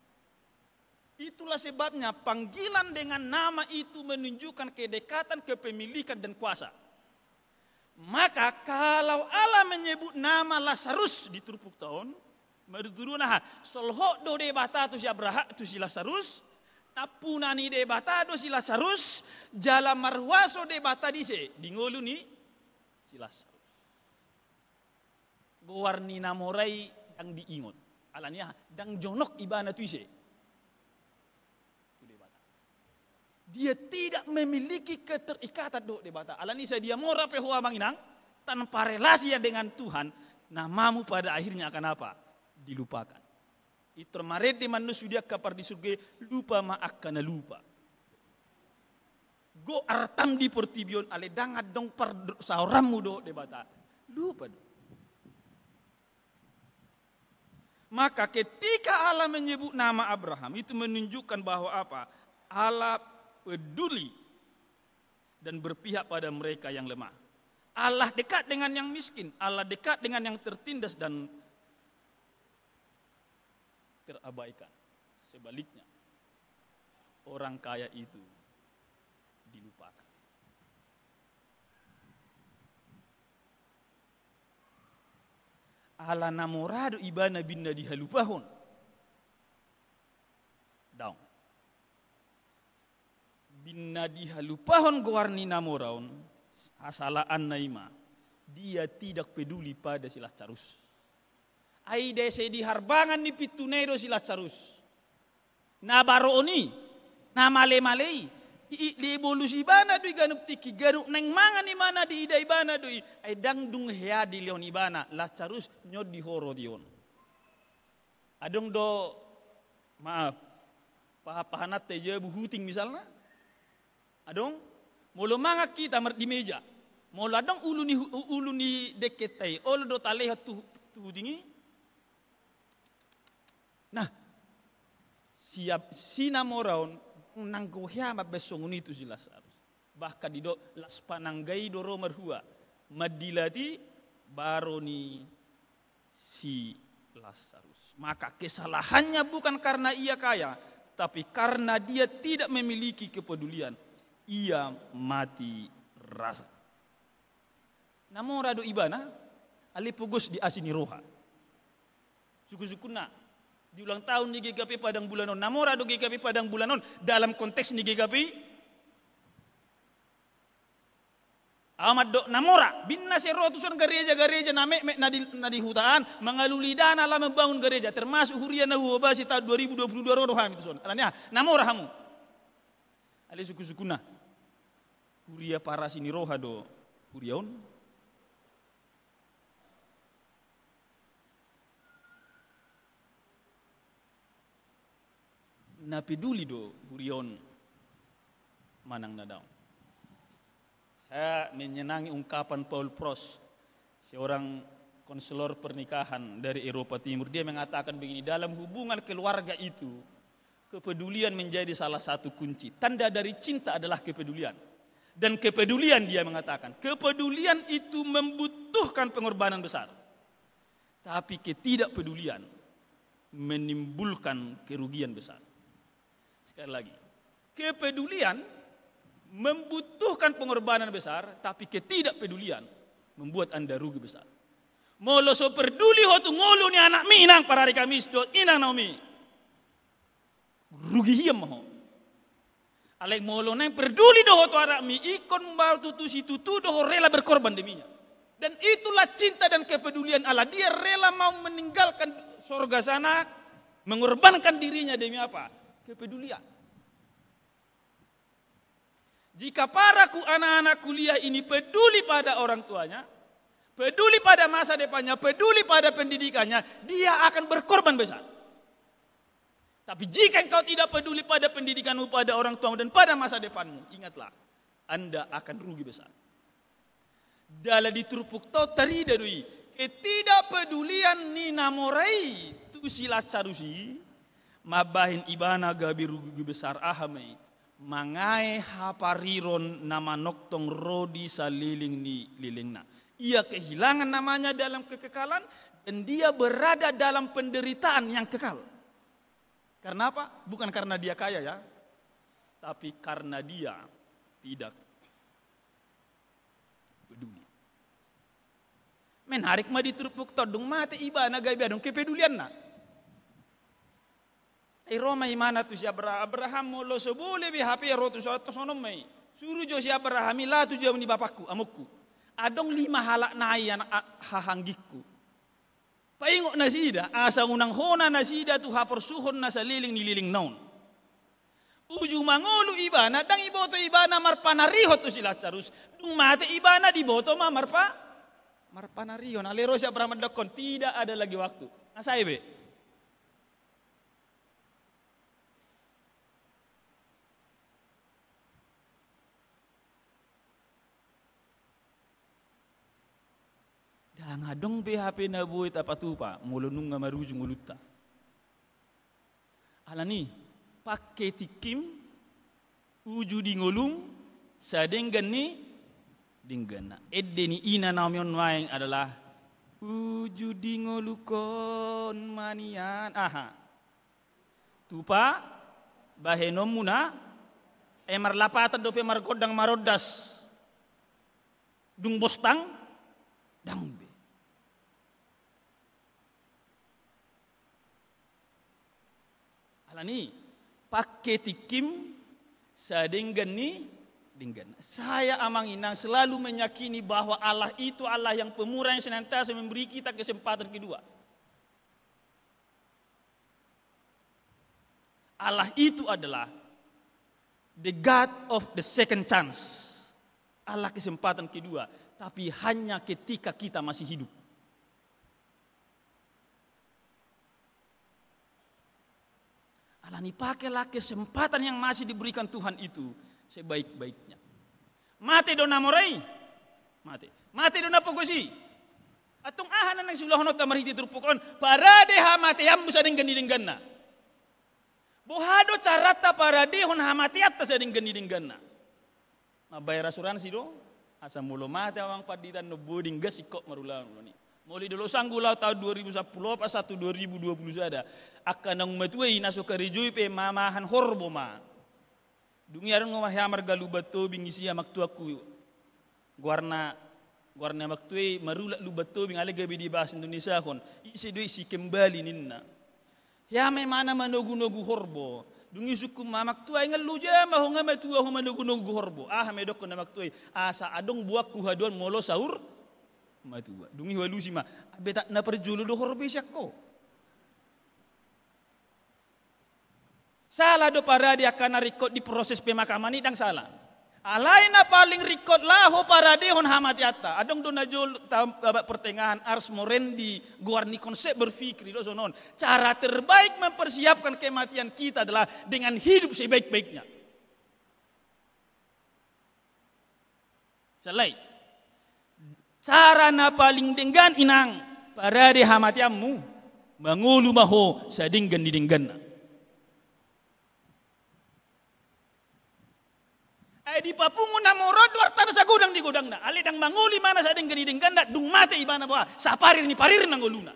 [SPEAKER 6] Itulah sebabnya panggilan dengan nama itu menunjukkan kedekatan, kepemilikan dan kuasa. Maka kalau Allah menyebut nama Lazarus di turpuk tahun, merturunah solho do debata tu si Abraha tu si Lazarus, napunani debata do si Lazarus, jala marwaso debata dise, dingolu ni si Lazarus. Gowarni namorai yang diingot, alanya dang jonok ibana tu ise. Dia tidak memiliki keterikatan do debata. Alanisa dia mora pehua manginang tanpa relasi dengan Tuhan, namamu pada akhirnya akan apa? Dilupakan. Itu maret di manusia kapar di surga lupa ma akan lupa. Go artam di Portibion ale dangat dong par saoramu do debata. Lupa do. Maka ketika Allah menyebut nama Abraham itu menunjukkan bahwa apa? Allah peduli dan berpihak pada mereka yang lemah. Allah dekat dengan yang miskin, Allah dekat dengan yang tertindas dan terabaikan. Sebaliknya, orang kaya itu dilupakan. ala namorado ibana binna di halupahon. Daun. Binna di halupahon gowarni namoraon asalaan naima. Dia tidak peduli pada si Lazarus. Ai dese di harbangan ni pitunedo si Lazarus. Na baroni, na male-malei, di evolusi ibana dui ganup tiki garuk neng mangan ni mana di ida ibana dui. Ai dangdung hea di leon ibana Lazarus nyod di horo dion. Adong do maaf pahanat teje buhuting misalnya. Adong molo manga kita di meja. Molo adong ulu ni deket tai olo do taleha tu dingi. Nah, siap sinamoraon nangko hiama besong itu si Lazarus. Bahkan di do las pananggai do romar hua madilati baroni si Lazarus. Maka kesalahannya bukan karena ia kaya, tapi karena dia tidak memiliki kepedulian. Ia mati rasa. Namorado ibana alipugos di asini roha. Suku-sukuna di ulang tahun di GKP Padang Bulanon. Namorado GKP Padang Bulanon dalam konteks di GKP amat do namora binna se rotusan gereja nadi hutaan mengaluli dana lah membangun gereja termasuk hurian wabasi tahun 2022 roham itu son. Alanya namora hamu. Ali suku-sukuna. Huria para sini roha do huriaon. Na peduli do hurion manang nadaw. Saya menyenangi ungkapan Paul Pros, seorang konselor pernikahan dari Eropa Timur. Dia mengatakan begini, dalam hubungan keluarga itu kepedulian menjadi salah satu kunci. Tanda dari cinta adalah kepedulian. Dan kepedulian dia mengatakan, kepedulian itu membutuhkan pengorbanan besar. Tapi ketidakpedulian menimbulkan kerugian besar. Sekali lagi, kepedulian membutuhkan pengorbanan besar, tapi ketidakpedulian membuat Anda rugi besar. Molo so peduli ho tu ngolu ni anak mi inang para hari Kamis do inang naomi. Rugi hiam ho. Alek molo nang peduli do ho tu anak mi ikon baru tutu si tutu do rela berkorban deminya. Dan itulah cinta dan kepedulian Allah. Dia rela mau meninggalkan surga sana, mengorbankan dirinya demi apa? Kepedulian. Jika paraku anak-anak kuliah ini peduli pada orang tuanya, peduli pada masa depannya, peduli pada pendidikannya, dia akan berkorban besar. Tapi jika engkau tidak peduli pada pendidikanmu, pada orang tuamu dan pada masa depanmu, ingatlah, Anda akan rugi besar. Dala diturupuk tau tarida dui, ketidakpedulian ni namorai tu sila carusi, mabahin ibana gabi rugi besar ahamai. Mangai hapariron nama noktong rodi saliling ni lilingna. Ia kehilangan namanya dalam kekekalan dan dia berada dalam penderitaan yang kekal. Karena apa? Bukan karena dia kaya ya, tapi karena dia tidak peduli. Men harik ma diturupuk todong mate ibana gabi adong kepedulian na. Roma imana tu si Abraham molo sebole bi HP rotu sono mai. Suruh jo si Abraham la tu jo ni bapakku amukku. Adong 5 halak nai anak hahanggiku. Paingok na sida asa unang hona na sida tu hapor suhon na sa liling ni liling naon. Uju mangulu ibana dang iboto ibana marpanariho tu si Lazarus. Dung mate ibana diboto ma marpanariho. Alero si Abraham dokon tidak ada lagi waktu. Asai be. Ngadong BHP na buhay tapatupa mulunung nga marujung uluta. Alani pakai tikim uju di ngulung sa denggan ni denggan na. Edde ni ina namin maing adalah uju di ngulukon manian. Aha. Tupa bahenom muna marlapatan dope margodang marodas dung bostang dang. Alani pakai tikim sadenggan ni dengan. Saya amang inang selalu meyakini bahwa Allah itu Allah yang pemurah yang senantiasa memberi kita kesempatan kedua. Allah itu adalah the God of the second chance. Allah kesempatan kedua, tapi hanya ketika kita masih hidup. Allah ini pakailah kesempatan yang masih diberikan Tuhan itu sebaik-baiknya. Mati dona morai, mati dona pogosi. Atong ahanan ng silahonot na mariti turpukon para deha mati yang musa dengan didengganna. Bohado carata para dehon hamati atas dengan didengganna. Bayar asuransi do, asa mulo mati awang paditan no boding gas ikok marulang ni. Muli dulu sanggulau tahun 2010 pas 2020 ada akan nang matuai naso karijui pe mamahan horbo ma. Dungi aron ngomah hamar galu bato bingisi amak tuaku. Guarna maktuai marulak lu bato bing ale gabi di bahasa Indonesia kon. Isi doi si kembali ninna. Ya me mana manogu-nogu horbo. Dungi suku mamak tuai ngelu jama ho ngame tua ho manogu-nogu horbo. Me dok na maktuai asa adong buak ku haduan molo sahur matua. Dungi walusi ma beta na perjulu do horbo syakko. Salah do para dia kana record di proses pemakaman idang salah. Alaina paling record lah ho para dehon hamati atta. Adong do najol pertengahan ars morendi guarni konsep berfikir do sonon. Cara terbaik mempersiapkan kematian kita adalah dengan hidup sebaik-baiknya. Salai. Cara na paling dengan inang para de hamatiammu mangulu maho sadinggan didinggan. Di papungu na morod wartan sa gudang di gudang na. Ali dang manguli mana sa ding ganiding ganda dung mate ibana ba sa parir ni parir nang uluna.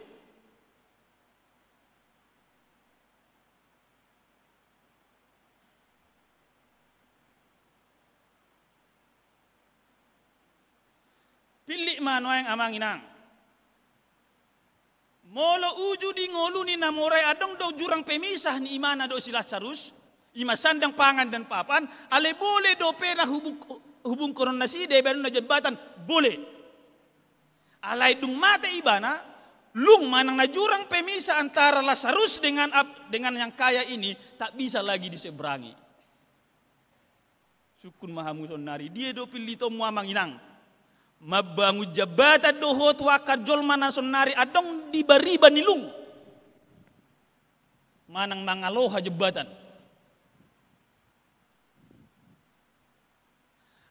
[SPEAKER 6] Pilih mano yang amang inang. Molo uju di ngolu ni namoray adong do jurang pemisah ni imana do sila carus. Ima sandang pangan dan papan, ale boleh do pena hubung koron nasi deber na jabatan boleh. Alai dung mate ibana, lung manang najurang pemisah antara Lazarus dengan yang kaya ini tak bisa lagi diseberangi. Sukun mahamuson nari dia do pilito muamang inang. Mabangu jabatan doho tuaka jol mana sonari adong di bariba nilung. Manang mangaloha jabatan.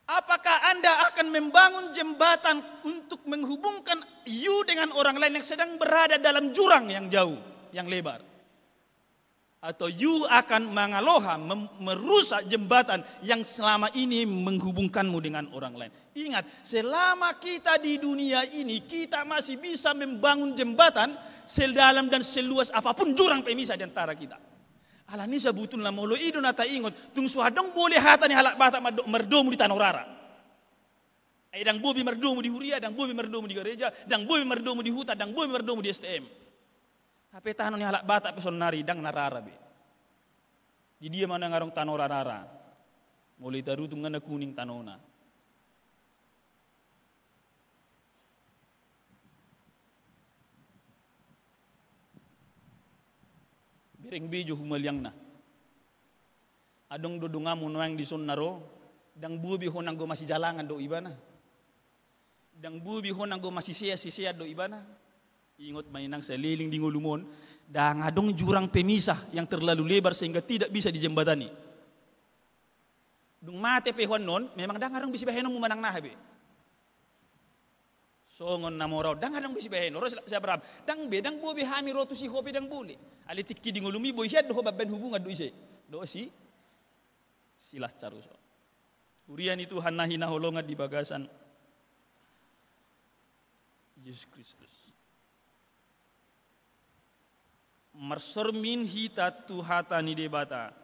[SPEAKER 6] Apakah Anda akan membangun jembatan untuk menghubungkan you dengan orang lain yang sedang berada dalam jurang yang jauh, yang lebar? Atau you akan mengaloha, merusak jembatan yang selama ini menghubungkanmu dengan orang lain? Ingat, selama kita di dunia ini, kita masih bisa membangun jembatan sedalam dan seluas apapun jurang pemisah di antara kita. Alani sabutun la molo ido nata ingot tung suadong boleh hata ni halak bata merdomu di Tanorara. Dang bobi merdomu di Huria, dang bobi merdomu di gereja, dang bobi merdomu di hutan, dang bobi merdomu di STM. Tapi tanon ni halak bata peson nari dang narara be. Di dia mana ngarong Tanorara. Mulai taru tung ngana kuning tanona. Bereng bejo humaliang na. Adong dodongamu noang di sonnaro, dang bubi honang go masih jalangan do ibana. Dang bubi honang go masih sia do ibana. Ingot mainang seliling di ngulumon, dang adong jurang pemisah yang terlalu lebar sehingga tidak bisa dijembatani. Dung mate pehon non, memang dang adong bisa bahenong mumanang nahabe. Songon namorau dang adang bisi bahen oro saya berab dang bedang bobi hami rotu si hobi dang buli ali tikki di ngolumi boy hiad do babben hubungan do ise do si silas carus urian itu hanahina holonga di bagasan Yesus Kristus marsor min hita tu hatani debata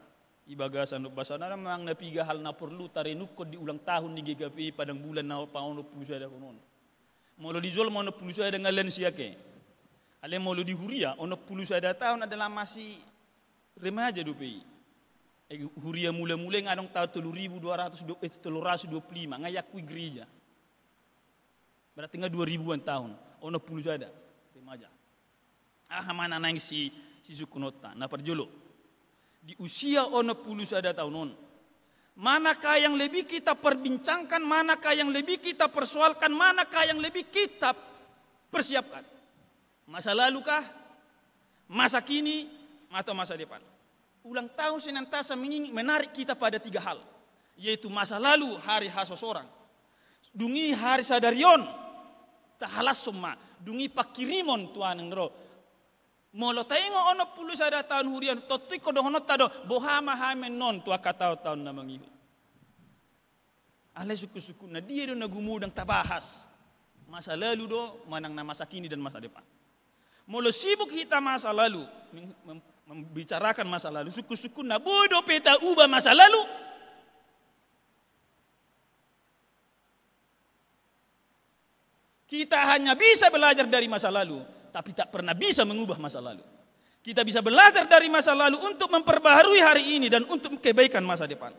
[SPEAKER 6] i bagasan do basana mang na piga hal na perlu tarenukko di ulang tahun ni GKPI padang bulan na pauno puluh ada konon. Molo di Zol ono puluh ada dengan lensia ke. Ale molo di Huria ono puluh ada tahun adalah masih remaja dupi. Huria mula-mula ngadong tahun 325 ngayakui gereja. Berarti nggak 2000-an tahun. Ono puluh ada remaja. Mana nang si sukunota. Nah perjolo. Di usia ono puluh ada tahun on. Manakah yang lebih kita perbincangkan, manakah yang lebih kita persoalkan, manakah yang lebih kita persiapkan? Masa lalu kah? Masa kini? Atau masa depan? Ulang tahun senantiasa menarik kita pada 3 hal. Yaitu masa lalu, hari hasosorang. Dungi hari sadarion. Tahalas semua. Dungi pakirimon tuan yang nero. Molo taingo ono puluh sada tahun hurian totui ko dohonot tado bohama hamen non tua katao tahun na mangihu. Ale suku-suku na dia do nagumudang tabahas. Masa lalu do manang na masa kini dan masa depan. Molo sibuk kita masa lalu membicarakan masa lalu suku-suku na bodo peta ubah masa lalu. Kita hanya bisa belajar dari masa lalu, tapi tak pernah bisa mengubah masa lalu. Kita bisa belajar dari masa lalu untuk memperbaharui hari ini dan untuk kebaikan masa depan.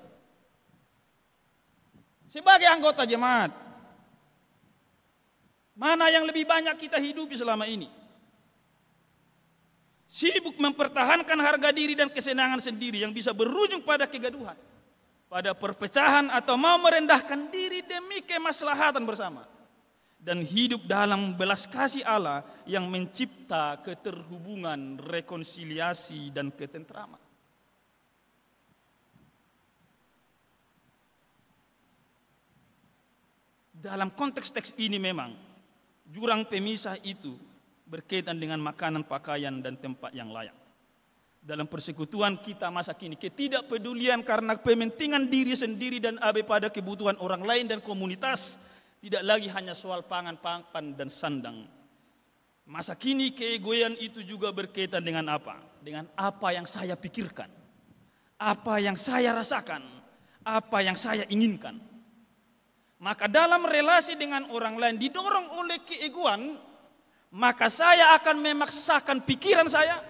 [SPEAKER 6] Sebagai anggota jemaat, mana yang lebih banyak kita hidupi selama ini? Sibuk mempertahankan harga diri dan kesenangan sendiri yang bisa berujung pada kegaduhan, pada perpecahan atau mau merendahkan diri demi kemaslahatan bersama. Dan hidup dalam belas kasih Allah yang mencipta keterhubungan, rekonsiliasi, dan ketentraman. Dalam konteks teks ini memang, jurang pemisah itu berkaitan dengan makanan, pakaian, dan tempat yang layak. Dalam persekutuan kita masa kini, ketidakpedulian karena pementingan diri sendiri dan abai pada kebutuhan orang lain dan komunitas, tidak lagi hanya soal pangan, papan, dan sandang. Masa kini keegoian itu juga berkaitan dengan apa? Dengan apa yang saya pikirkan, apa yang saya rasakan, apa yang saya inginkan. Maka dalam relasi dengan orang lain didorong oleh keegoan, maka saya akan memaksakan pikiran saya,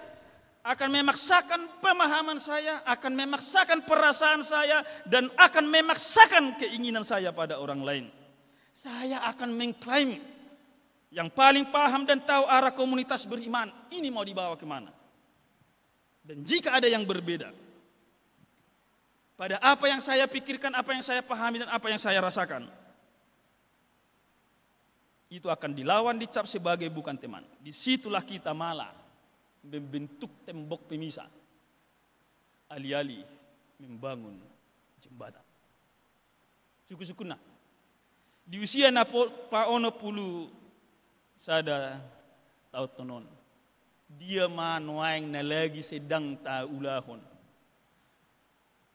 [SPEAKER 6] akan memaksakan pemahaman saya, akan memaksakan perasaan saya, dan akan memaksakan keinginan saya pada orang lain. Saya akan mengklaim yang paling paham dan tahu arah komunitas beriman ini mau dibawa kemana. Dan jika ada yang berbeda pada apa yang saya pikirkan, apa yang saya pahami, dan apa yang saya rasakan, itu akan dilawan, dicap sebagai bukan teman. Disitulah kita malah membentuk tembok pemisah, alih-alih membangun jembatan. Suku-sukuna di usia na paono pulu sada tau tonon. Dia manuaing na lagi sedang taulahon.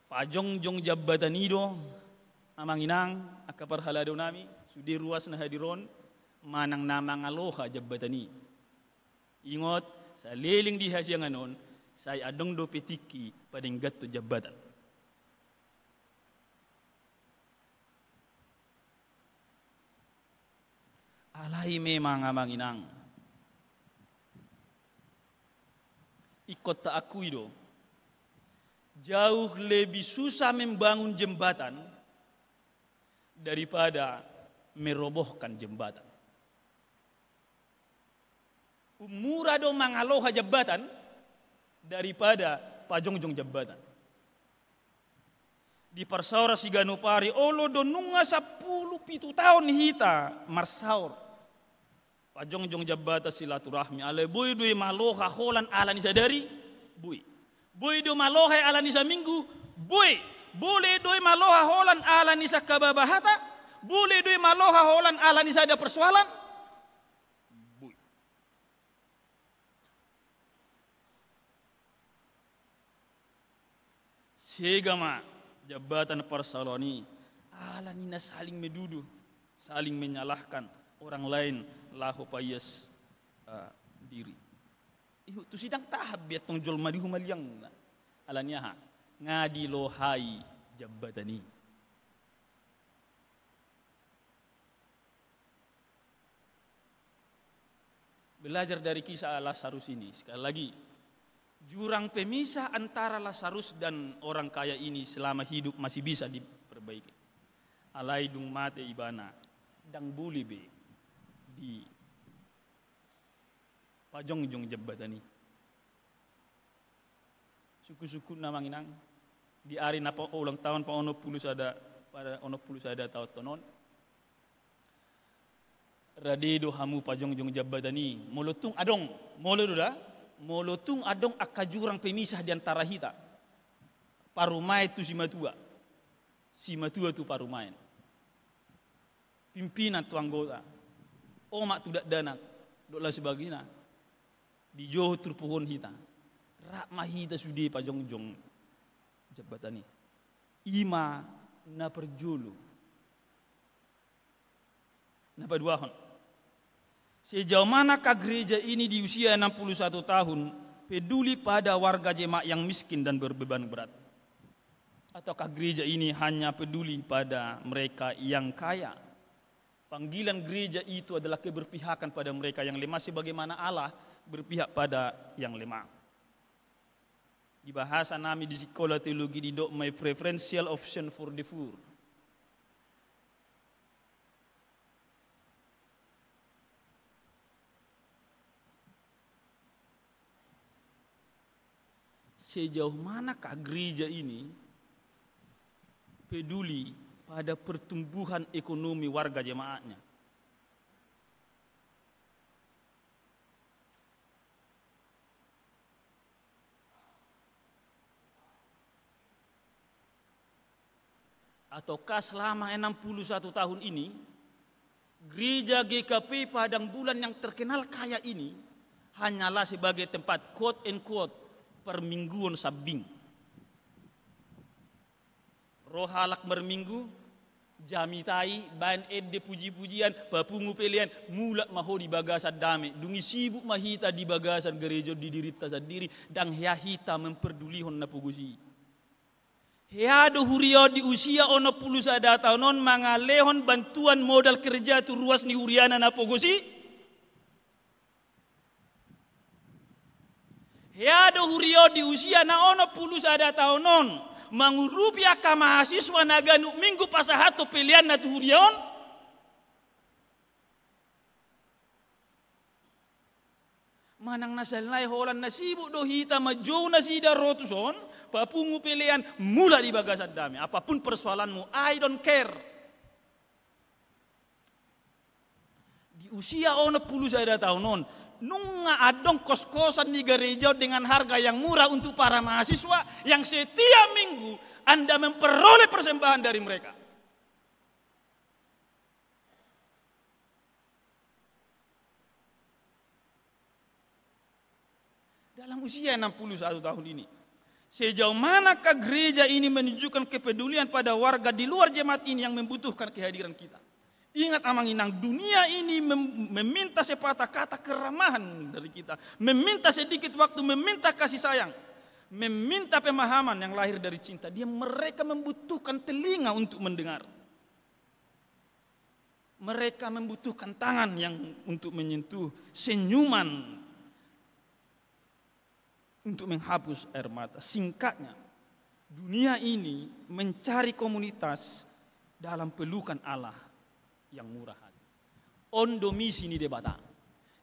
[SPEAKER 6] Pajongjong jabatan ido amang inang akaparhalado nami sudi ruas na hadiron manang namang aloha jabatani. Ingot sa liling di hasyang anon saya adong do petiki padenggat to jabatan. Alai memang amang inang. Ikut tak akui do. Jauh lebih susah membangun jembatan daripada merobohkan jembatan. Murah do mangaloha jembatan daripada pajongjong jembatan. Di parsaura siganupari olo do nunga 10 tahun hita marsaur. Pajongjong jabata silaturahmi ale boy do maloha holan ala ni sadari boy do maloha ala ni sa minggu boy boleh do maloha holan ala ni sa kababahata boleh do maloha holan ala ni sa ada persoalan boy. Segama jabatan parsaloni ala ni na saling meduduh, saling menyalahkan orang lain lahu payas diri. Ihu tu sidang tahap biat tong jol madi humaliang alanya ha ngadi lohai jabatani. Belajar dari kisah Lazarus ini sekali lagi Jurang pemisah antara Lazarus dan orang kaya ini selama hidup masih bisa diperbaiki. Alai dung mate ibana dang buli be di pajongjong jabbatani. Suku-suku namang inang di hari napa ulang tahun pa ono puluh sada pada ono puluh sada tahun tonon. Radedo hamu pajongjong jabbatani molotung adong molotung adong akka jurang pemisah di antara hita. Parumai tu si matua tu parumain. Pimpinan tu anggota. Omak tu dak danak. Doklah sebagina. Di joho terpuhon hita. Rak mahita sudi pajongjong jabatani. Ima na perjulu. Na paduahon. Sejauh manakah gereja ini di usia 61 tahun peduli pada warga jemaat yang miskin dan berbeban berat? Ataukah gereja ini hanya peduli pada mereka yang kaya? Panggilan gereja itu adalah keberpihakan pada mereka yang lemah sebagaimana Allah berpihak pada yang lemah. Di bahasa nami di sekolah teologi di dok my preferential option for the poor. Sejauh manakah gereja ini peduli pada pertumbuhan ekonomi warga jemaatnya? Ataukah selama 61 tahun ini gereja GKP Padang Bulan yang terkenal kaya ini hanyalah sebagai tempat quote and quote permingguan sabing. Rohalak merminggu, jamitai, ban edde puji-pujian, papungu pelian, mulak maho di bagasan dame. Dungi sibuk mahita di bagasan gereja didirita sendiri, dan hita memperdulihon na pugusi. Heado hurio di usia ono puluh sada tahun mangalehon bantuan modal kerja tu ruas ni huriana na pugusi. Heado hurio di usia na ono puluh sada tahunon mangurupia ka mahasiswa na ganuk minggu pasahato pilihan na tuhurion. Manang nasalnay holan na sibuk do hita majo na sida rotuson papungu pilihan mula di bagasan dami. Apapun persoalanmu, I don't care. Di usia ono puluh sada tahunon nunga adong kos-kosan di gereja dengan harga yang murah untuk para mahasiswa yang setiap minggu Anda memperoleh persembahan dari mereka. Dalam usia 61 tahun ini, sejauh manakah gereja ini menunjukkan kepedulian pada warga di luar jemaat ini yang membutuhkan kehadiran kita? Ingat amang inang, dunia ini meminta sepatah kata keramahan dari kita. Meminta sedikit waktu, meminta kasih sayang. Meminta pemahaman yang lahir dari cinta. Mereka membutuhkan telinga untuk mendengar. Mereka membutuhkan tangan yang untuk menyentuh, senyuman untuk menghapus air mata. Singkatnya, dunia ini mencari komunitas dalam pelukan Allah yang murah hati. On domisini de bata.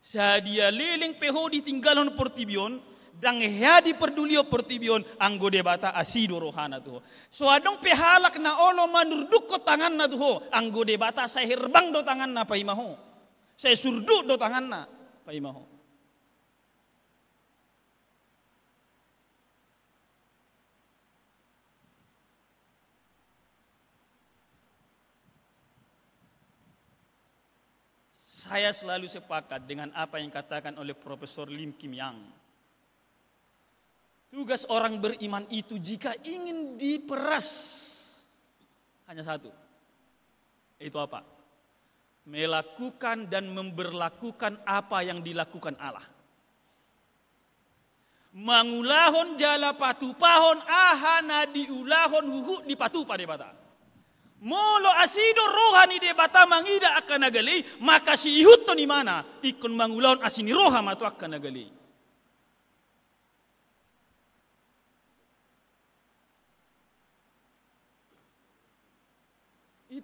[SPEAKER 6] Sadia leleng peho ditinggalon portibion dang headi perdulio portibion anggo de bata asido rohana tuh. So adong pehalak na olo manurduk ko tangan na tuh anggo de bata saya herbang do tangan na paimaho. Saya surdu do tangan na paimaho. Saya selalu sepakat dengan apa yang katakan oleh Profesor Lim Kim Yang. Tugas orang beriman itu jika ingin diperas hanya satu. Itu apa? Melakukan dan memberlakukan apa yang dilakukan Allah. Mangulahon jala patupahon ahana diulahon huhu dipatupa debata. Molo asido rohani de bata mangida akan nagali maka si ihut to ni mana ikon mangulaon asini roha matu akan nagali.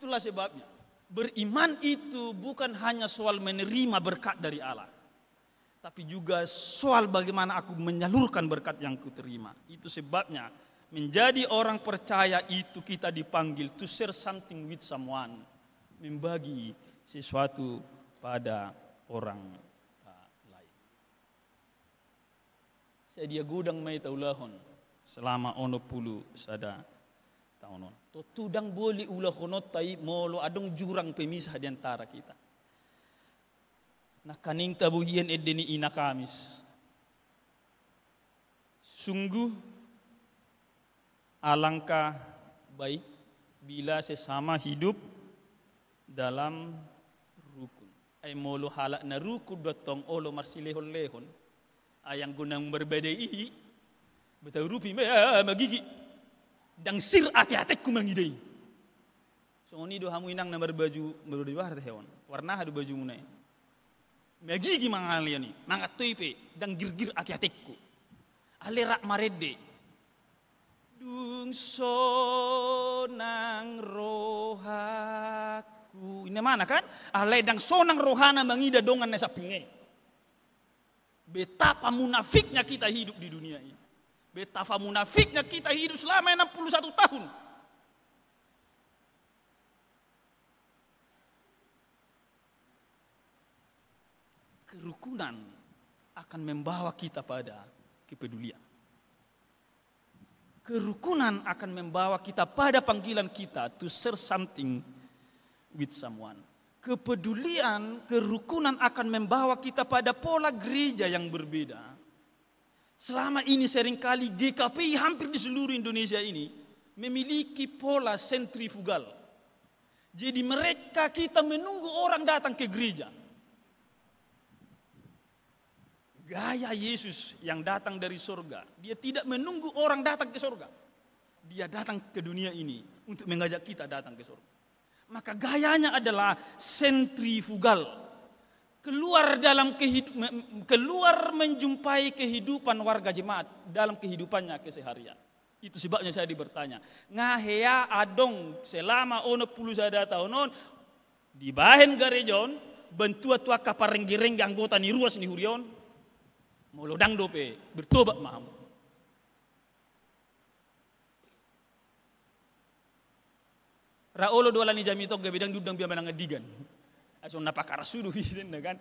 [SPEAKER 6] Itulah sebabnya beriman itu bukan hanya soal menerima berkat dari Allah, tapi juga soal bagaimana aku menyalurkan berkat yang kuterima. Itu sebabnya menjadi orang percaya itu kita dipanggil to share something with someone, membagi sesuatu pada orang lain. Saya dia gudang mai taulahon selama 60 sada tahunon. Tutudang boleh ulah honot tai molo adong jurang pemisah di antara kita. Nakaning tabuhian edeni ina kamis. Sungguh alangkah baik bila sesama hidup dalam rukun. Ay molo halak na rukun dotong olo marsilehon-lehon. Ayang gunang berbeda ihi. Betul rupi magigi. Dang sir ati-atik kumangidai. So ni do hamu inang na berbaju har hewan. Warna hadu baju munai. Magigi mangalia ni, mangat tuipe dang girgir ati-atikku. Alerak marede. Dung sonang rohaku. Ini mana kan? Ale dang sonang rohana mangida dongan na sapinge. Betapa munafiknya kita hidup di dunia ini. Betapa munafiknya kita hidup selama 61 tahun. Kerukunan akan membawa kita pada kepedulian. Kerukunan akan membawa kita pada panggilan kita to share something with someone. Kepedulian, kerukunan akan membawa kita pada pola gereja yang berbeda. Selama ini seringkali GKPI hampir di seluruh Indonesia ini memiliki pola sentrifugal. Jadi mereka kita menunggu orang datang ke gereja. Gaya Yesus yang datang dari surga, dia tidak menunggu orang datang ke surga. Dia datang ke dunia ini untuk mengajak kita datang ke surga. Maka gayanya adalah sentrifugal. Keluar menjumpai kehidupan warga jemaat dalam kehidupannya keseharian. Itu sebabnya saya bertanya, ngahea adong selama 60 tahun di bahen garejon bentua tua kaparenggi-renggi anggota ni ruas ni hurion molodang dope bertobat maham. Raolo dola ni jamitok gabidang dudang biar menang adigan. Aso napakara sudu hidin kan.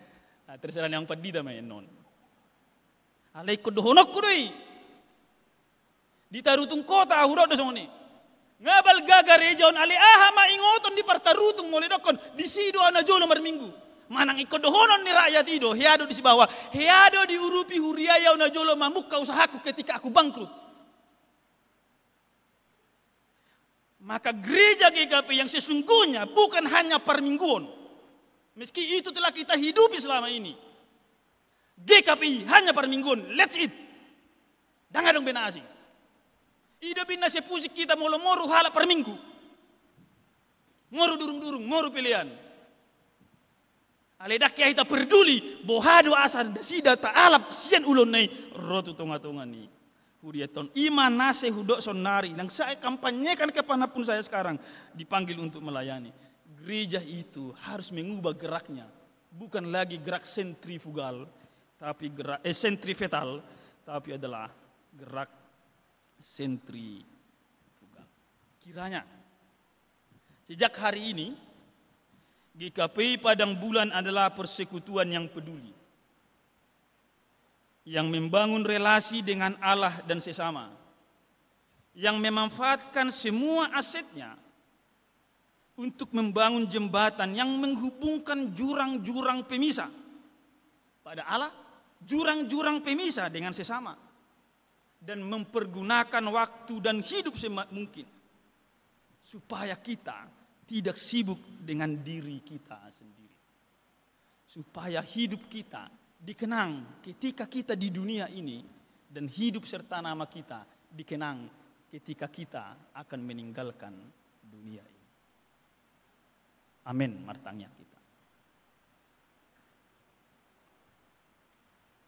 [SPEAKER 6] Terserah yang padida main non. Alai kodohonok kudoi. Di tarutung kota hurau do songoni. Ngabal gaga rejon ali ahama ingoton di partarutung mole dokon di sido ana jolo mar minggu. Manang ikodohonon ni rakyat ido heado di bawah. Heado di urupi huriaya ana jolo mamukka usahaku ketika aku bangkrut. Maka gereja GKP yang sesungguhnya bukan hanya permingguan. Meski itu telah kita hidupi selama ini. GKPI hanya permingguan, let's eat. Dangan dong bena asing. Ido bina sepusik kita molo-moro hala perminggu. Moro durung-durung, moro pilihan. Aledak ya kita peduli, bohado asal sida ta'alap sian ulun nai rotu tonga-tonga ni. Huriaton iman nase hudok sonari. Yang saya kampanyekan kemanapun saya sekarang dipanggil untuk melayani. Gereja itu harus mengubah geraknya, bukan lagi gerak sentrifugal, tapi gerak sentripetal, tapi adalah gerak sentrifugal. Kiranya sejak hari ini GKPI Padang Bulan adalah persekutuan yang peduli, yang membangun relasi dengan Allah dan sesama, yang memanfaatkan semua asetnya untuk membangun jembatan yang menghubungkan jurang-jurang pemisah pada Allah, jurang-jurang pemisah dengan sesama, dan mempergunakan waktu dan hidup semak mungkin supaya kita tidak sibuk dengan diri kita sendiri, supaya hidup kita dikenang ketika kita di dunia ini dan hidup serta nama kita dikenang ketika kita akan meninggalkan dunia ini. Amin, martangnya kita.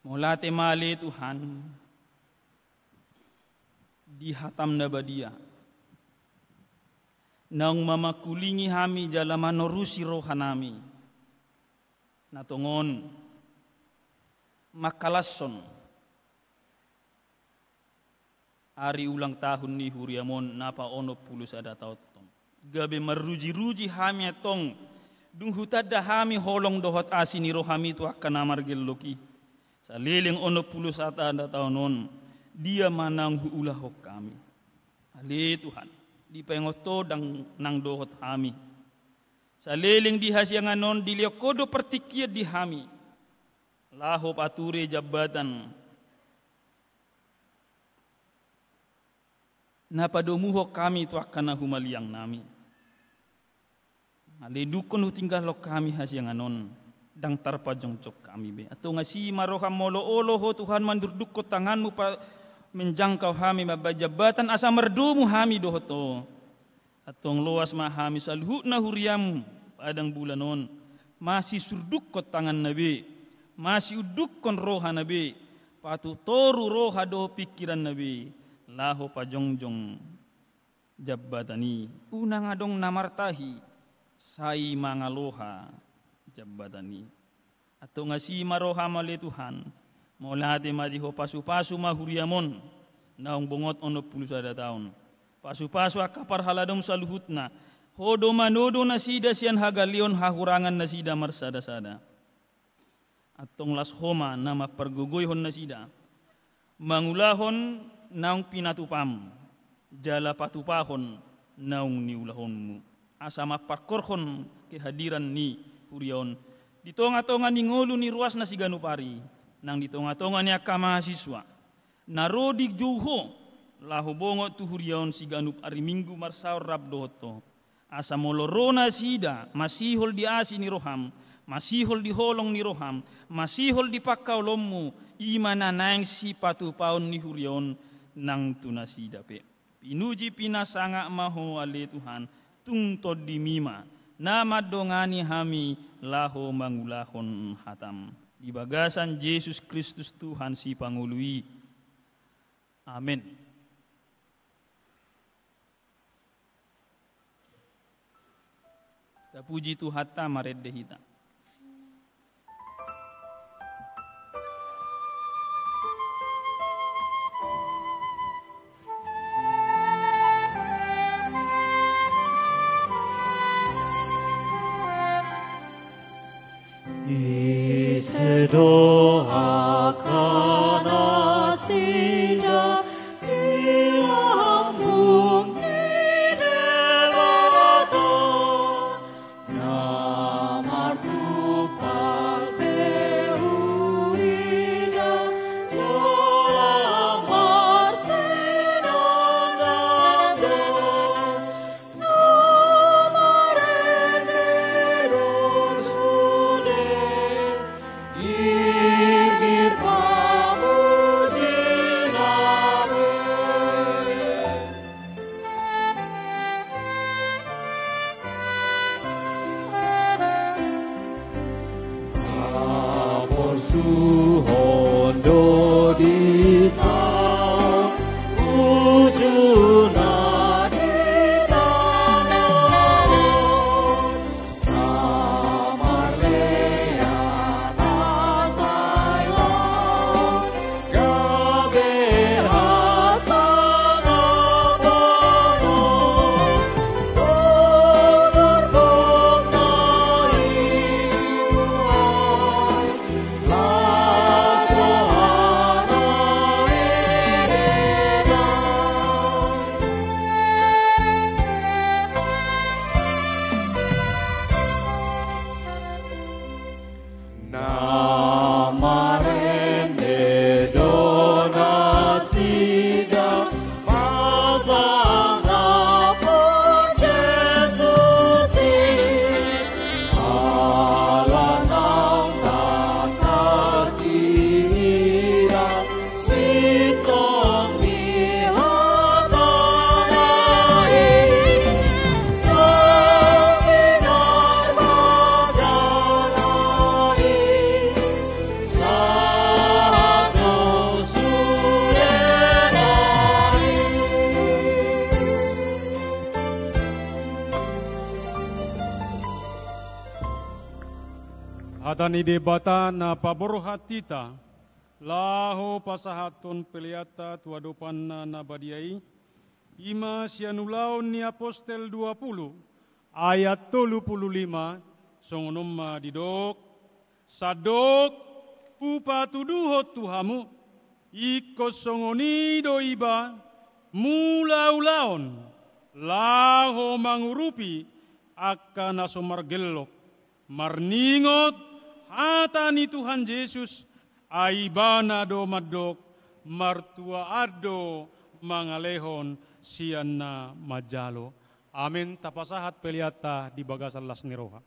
[SPEAKER 6] Mula temali Tuhan di hatam nabadia. naung mamakulingi hami jala manorusi rohanami. Natongon makalasson hari ulang tahun ni huriamon napa ono pulus ada tautong. Gabe maruji-ruji hami atong dung hutada hami holong dohot asini rohami tu akan amar geloki. Saliling ono pulus ada tahunon dia manang ulah hok kami. Ali Tuhan di pengoto dang nang dohot hami. Saliling di hasyanganon di kodo pertikiat di hami. Lahop ature jabatan. Napadomuho kami tu akan humaliang nami. Ali dukon tinggal lo kami hasyanganon dang tarpajong cok kami be. Atau ngasi maroham molo-olo ho Tuhan mandurduk ko tanganmu pa menjangkau hami mabajabatan asa merdumu hami dohoto. Atong loas mahami salhutna huriam padang bulanon masih surduk ko tangan nabi masih uduk kon roha nabi patu toru roha do pikiran nabi laho pajongjong jabatani unang adong namartahi sai mangaloha jabatani atau ngasi maroha male Tuhan maulate madiho pasu-pasu mahuriamon naung bongot ono 10 tahun pasu-pasu akapar haladom saluhutna hodo manodo nasida sian hagalion hahurangan nasida marsada-sada atong las homa nama pergogoyhon nasida mangulahon naung pinatupam jala patupahon naung niulahonmu asama parkorhon kehadiran ni hurion di tonga-tonga ni ngolu ni ruas nasi ganupari nang di tonga-tonga ni aka mahasiswa narodi juho lahu bongo tu hurion si ganup ari minggu marsaur rab doto asa molorona sida masihol di asi ni roham masihol di holong ni roham masihol di pakau lommu imana naeng si patu paun ni hurion nang tunasida pe pinuji pinasanga maho ale Tuhan tung tod di mima nama dongani hami laho mangulahon hatam di bagasan Yesus Kristus Tuhan si pangului amin. Puji tu hatta maredde hita.
[SPEAKER 2] Isedoa kana sida ilang bukti dewata namartu palbeuida jolamar senandado namarendero sude Irgir pamujinare Apor suhondo di tau ujuna di tanah Amarlea nasailau gabe hasana bono Dodor bokna inuai las rohani
[SPEAKER 7] Hatani debata na paborhatita, laho pasahaton peliata tuadopan na badiai, ima sianulaon ni Apostel 20, ayat 35, songonom didok, sadok upatuduhot tuhamu, ikos songoni doiba, mulaulaon, laho mangurupi, akan asomargelok, marningot, hatani Tuhan Yesus, aibana do madok, martua ado, mangalehon, siana majalo. Amin, tapasahat peliata di bagasan las niroha.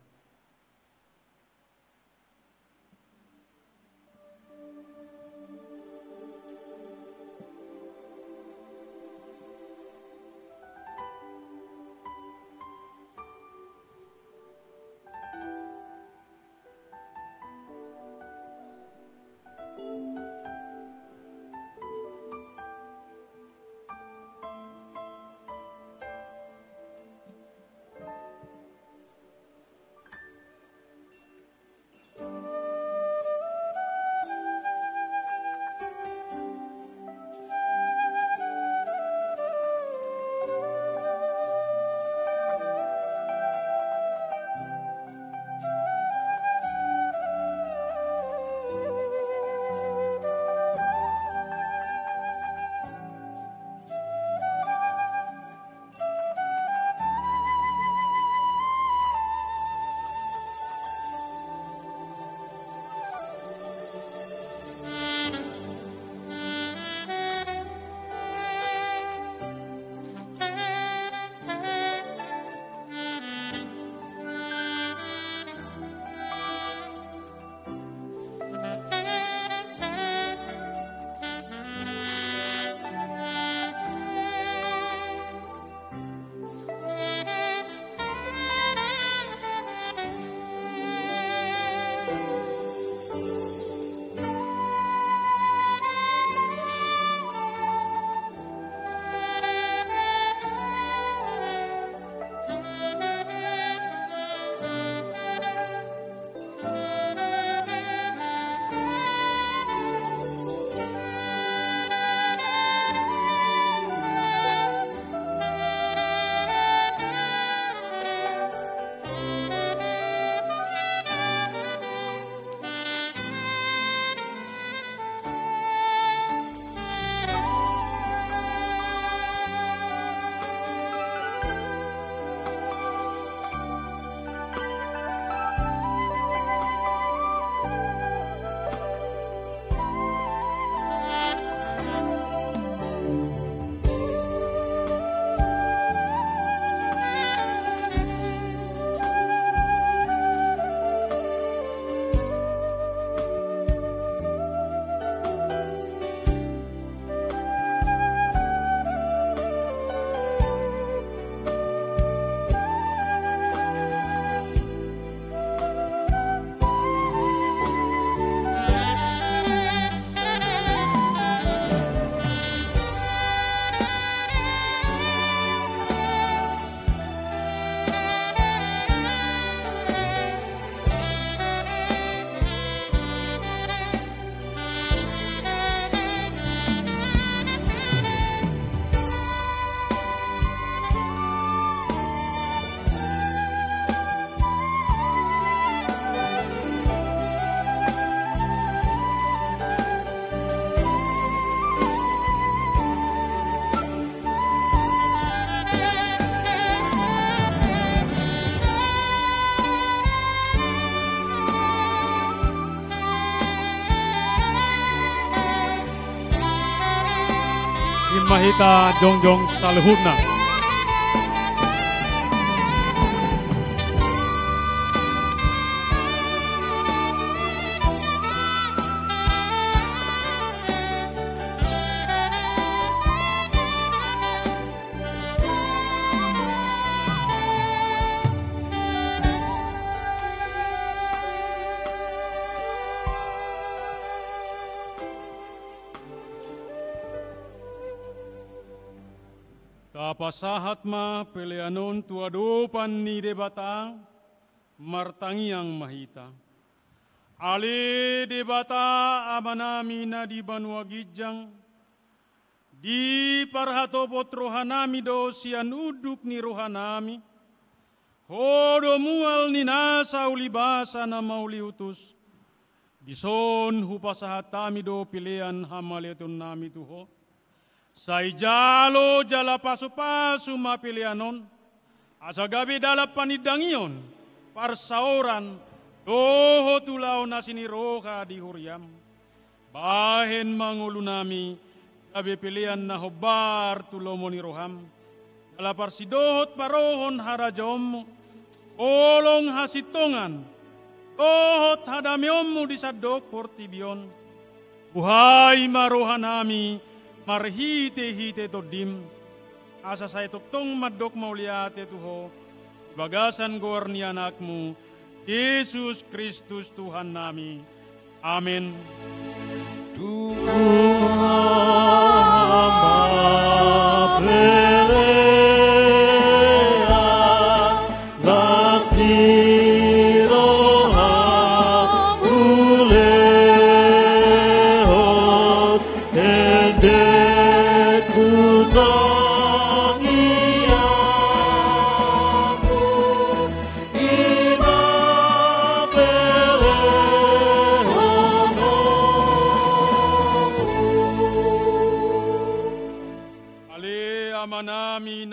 [SPEAKER 7] Mahita jongjong saluhurna. Pasahat ma peleanon tuadopan ni debata martangiang mahita. Ali debata amanami na di Banua Gijang, di parhatopot rohanami do sian uduk ni rohanami, hodo mual ni nasa ulibasa na mauli utus, bison hupasahatami do pilihan hamaletun nami tuho, say jalo jala pasu-pasu mapilianon, asa gabi dalap panidangion, parsaoran, doho tulaw na siniroka di huriam, bahen mangulu nami, gabi pilihan na hobar tulaw mo ni roham, dala parsidohot parohon harajom, olong hasitongan, dohot hadamiommu di sadok portibion, buhay marohan nami, marhite-hite todim, asa saya tuktong madok mauliate tuho, bagasan gor ni anakmu, Yesus Kristus Tuhan nami. Amin.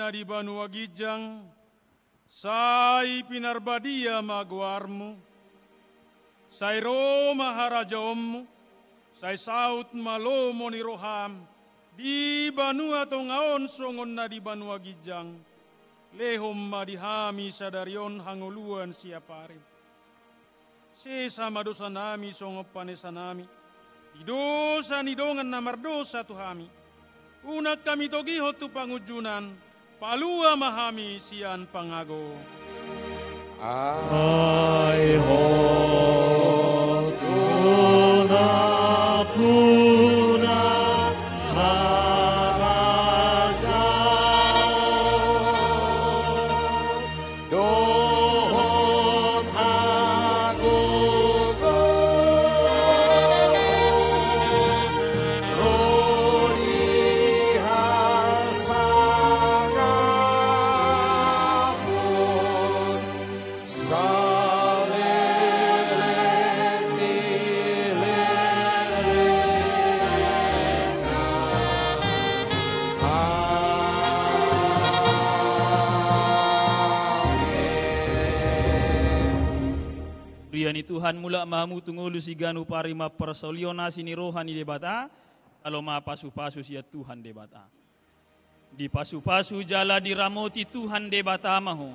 [SPEAKER 7] Di Banua Gijang, say pinarbadia magwarmu, say Roma harajaommu, say saut malomo ni roham, di Banua tongaon songon na di Banua Gijang, lehom madihami sadarion hanguluan siapari. Sesama dosa nami songop panesa nami, di dosa nidongan namardosa tuhami, unak kami togihot tu pangujunan, palua mahami sian pangago.
[SPEAKER 2] Ai ho tuna puna harasa dohon hagogo rodi hasa
[SPEAKER 6] Riani Tuhan mula mahamu tungulu si ganu parima persoliona sini rohani debata, kalau ma pasu-pasu sia Tuhan debata. Di pasu-pasu jala diramoti Tuhan debata mahu.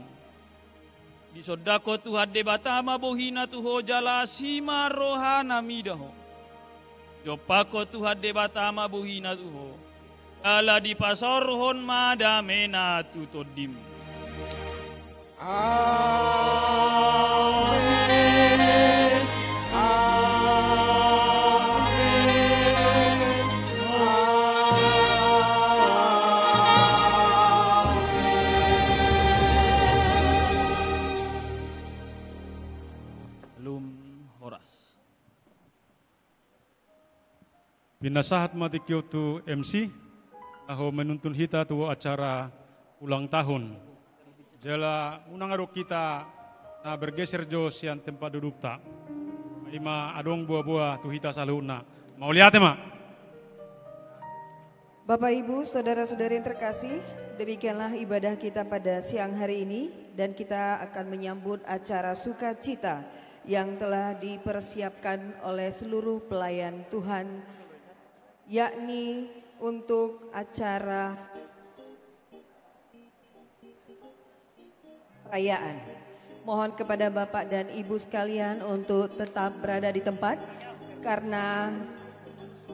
[SPEAKER 6] Di sodako Tuhan debata ma bohina tuho jala sima rohana midaho. Jopako Tuhan debata ma bohina tuho. Jala di pasorhon madamena tutodim.
[SPEAKER 2] Amin.
[SPEAKER 6] Horas.
[SPEAKER 7] Pinasahat mati Kyoto MC, aho menuntun hita tu acara ulang tahun. Jala unang adok kita na bergeser jo sian tempat duduk tak. Ima adong buah-buah tu hita saluna. Mau lihat ma?
[SPEAKER 1] Bapak Ibu, saudara-saudari yang terkasih, demikianlah ibadah kita pada siang hari ini dan kita akan menyambut acara sukacita yang telah dipersiapkan oleh seluruh pelayan Tuhan, yakni untuk acara perayaan. Mohon kepada Bapak dan Ibu sekalian untuk tetap berada di tempat karena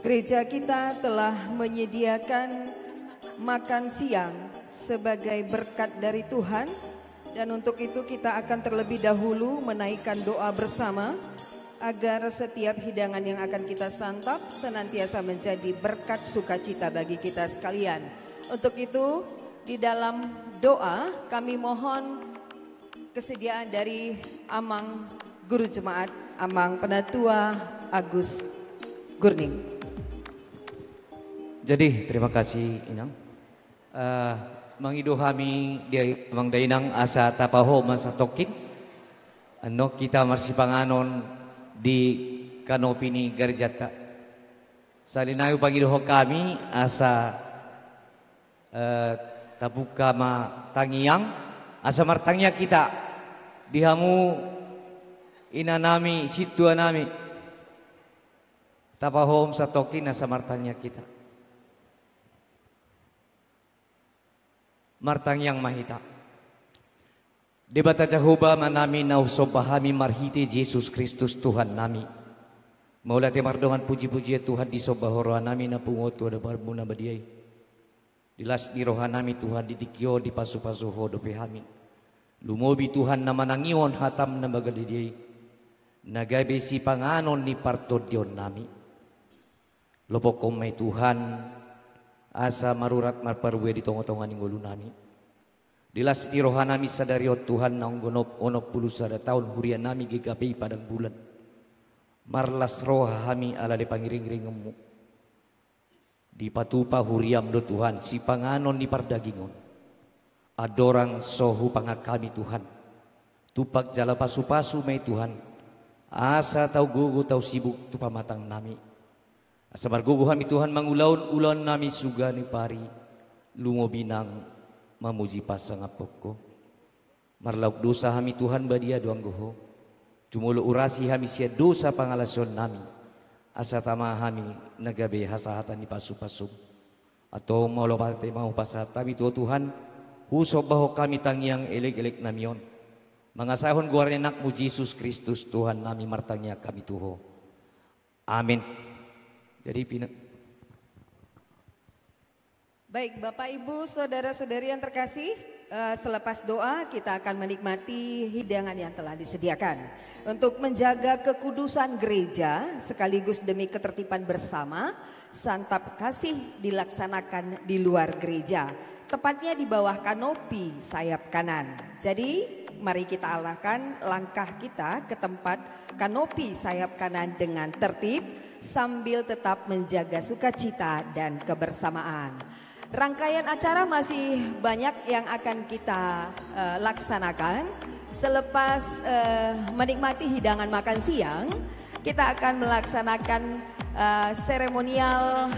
[SPEAKER 1] gereja kita telah menyediakan makan siang sebagai berkat dari Tuhan, dan untuk itu kita akan terlebih dahulu menaikkan doa bersama agar setiap hidangan yang akan kita santap senantiasa menjadi berkat sukacita bagi kita sekalian. Untuk itu di dalam doa kami mohon kesediaan dari Amang Guru Jemaat Amang Penatua Agus Gurning.
[SPEAKER 5] Jadi terima kasih Inang. Mangido kami dia Mang Dainang asa tapaho masa tokin. Ano kita marsipanganon di kanopi ni Garjata. Salinayo pangido kami asa tabuka ma tangiang asa martangnya kita dihamu inanami situ nami tapahom sa tokin asa martangnya kita martangyang mahita debata Jehovah manami nausobahami marhiti Yesus Kristus Tuhan nami maulah temardongan puji-puji Tuhan di sobahoro nami na pungoto ada barbuna badiay dilas di rohanami Tuhan ditikyo di pasu-pasu hodope hami lumobi Tuhan na manangion hatam na magalidiay nagabe si panganon ni partodyon nami lopok may Tuhan asa marurat marparwe di tongo-tongan ng ulo nami dilas di rohanami sa daryot Tuhan na unggonop 60 taon hurian nami gigabi padang bulan marlas roha hami ala di pangiring-ringmu di patupa huriam do Tuhan si panganon ni pardagingon adorang sohu pangakami Tuhan tupak jala pasu-pasu may Tuhan asa tau gugu tau sibuk tu pamatang nami asa margugu kami Tuhan mangulaon-ulaon nami suga ni pari lumobinang mamuji pasang apoko marlauk dosa kami Tuhan badia doang goho cumulo urasi kami sia dosa pangalason nami asa tama kami nagabe hasahatan ni pasu-pasu atau mau lopate mau pasat tapi Tuhan husob baho kami tangiang elik-elik namion mangasahon guarenak mu Yesus Kristus Tuhan nami martangnya kami tuho amin. Jadi
[SPEAKER 1] Baik Bapak Ibu saudara-saudari yang terkasih, selepas doa kita akan menikmati hidangan yang telah disediakan untuk menjaga kekudusan gereja sekaligus demi ketertiban bersama. Santap kasih dilaksanakan di luar gereja, tepatnya di bawah kanopi sayap kanan. Jadi mari kita arahkan langkah kita ke tempat kanopi sayap kanan dengan tertib sambil tetap menjaga sukacita dan kebersamaan. Rangkaian acara masih banyak yang akan kita laksanakan. Selepas menikmati hidangan makan siang, kita akan melaksanakan seremonial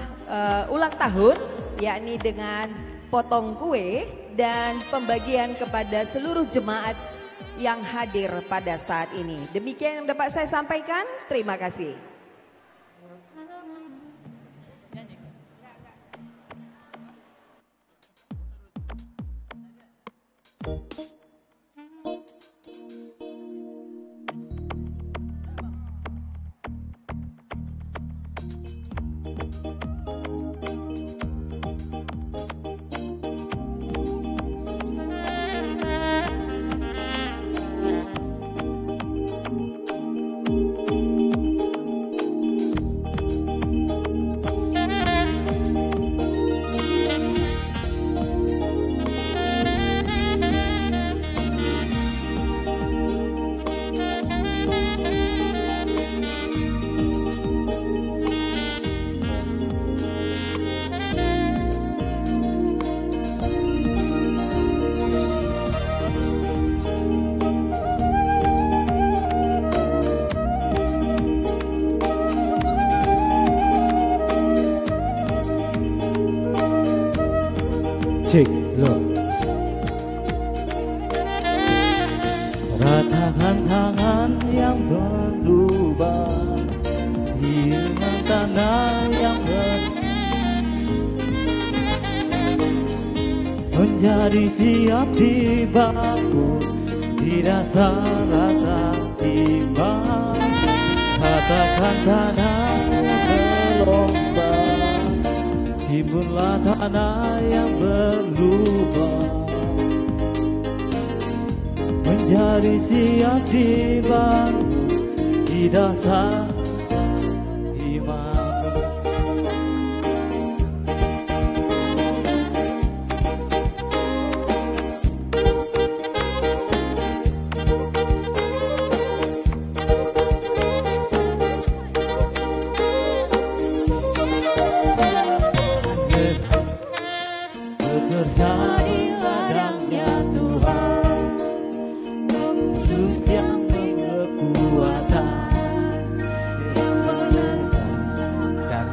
[SPEAKER 1] ulang tahun, yakni dengan potong kue dan pembagian kepada seluruh jemaat yang hadir pada saat ini. Demikian yang dapat saya sampaikan. Terima kasih.
[SPEAKER 2] Cek lo. Ratakan tangan yang berlubang, hilangkan tanah yang menjadi siap dibangun di dasar rata timbang. Ratakan tanah berlombang, timbullah tanah yang berlubang, menjadi siap dibangun di dasar iman.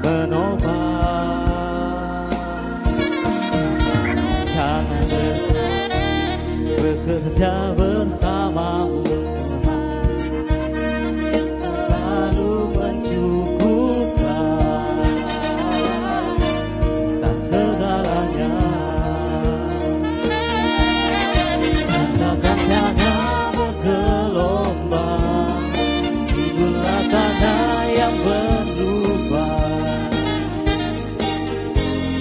[SPEAKER 2] menobat. Jangan bekerja bersamamu yang selalu mencukupkan tak segalanya. Katakan jangan bergelombang, itulah tanah yang berubah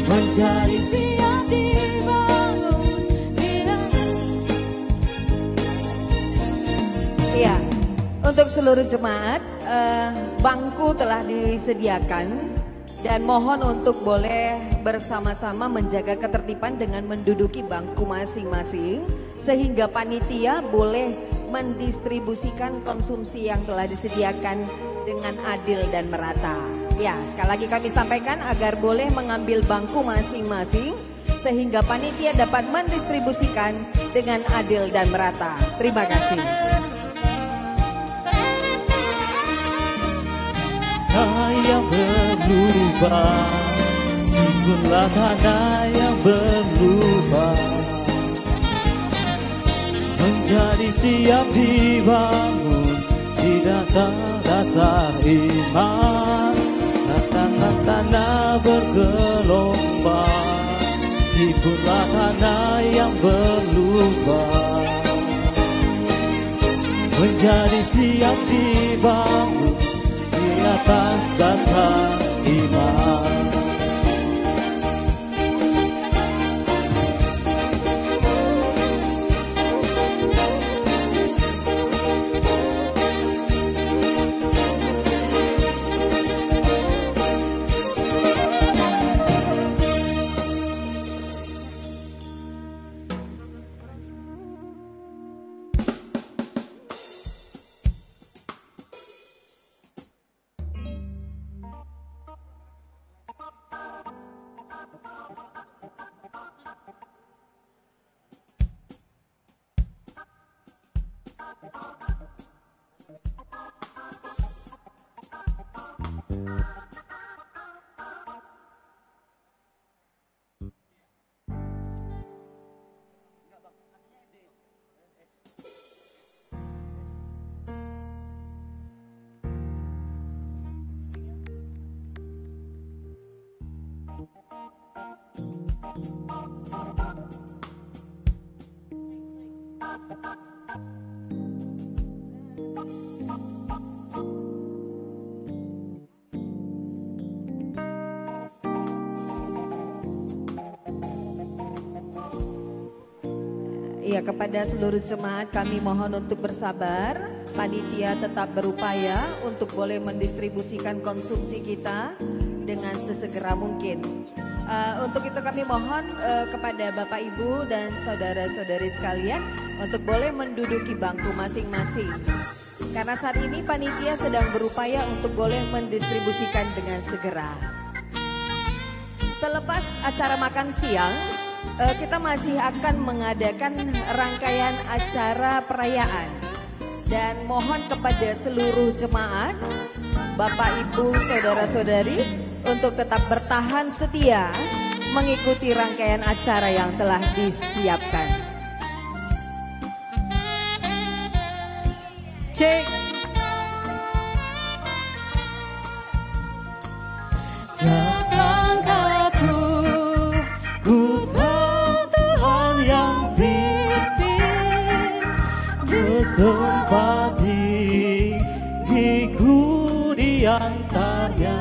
[SPEAKER 2] menjadi siap dibangun.
[SPEAKER 1] Iya, untuk seluruh jemaat bangku telah disediakan dan mohon untuk boleh bersama-sama menjaga ketertiban dengan menduduki bangku masing-masing sehingga panitia boleh mendistribusikan konsumsi yang telah disediakan dengan adil dan merata. Ya, sekali lagi kami sampaikan agar boleh mengambil bangku masing-masing sehingga panitia dapat mendistribusikan dengan adil dan merata. Terima kasih.
[SPEAKER 2] Yang berubah, itulah tanah yang berubah menjadi siap dibangun di dasar-dasar iman. Katakan tanah bergelombang, itulah tanah yang berubah menjadi siap dibangun di atas dasar iman.
[SPEAKER 1] Ya, kepada seluruh jemaat kami mohon untuk bersabar. Panitia tetap berupaya untuk boleh mendistribusikan konsumsi kita dengan sesegera mungkin. Untuk itu kami mohon kepada Bapak Ibu dan saudara-saudari sekalian untuk boleh menduduki bangku masing-masing. Karena saat ini panitia sedang berupaya untuk boleh mendistribusikan dengan segera. Selepas acara makan siang, kita masih akan mengadakan rangkaian acara perayaan. Dan mohon kepada seluruh jemaat, Bapak Ibu, saudara-saudari untuk tetap bertahan setia mengikuti rangkaian acara yang telah disiapkan.
[SPEAKER 2] Cek. Langkahku, ku tahu Tuhan yang pimpin, bertempat gigiku di antaranya.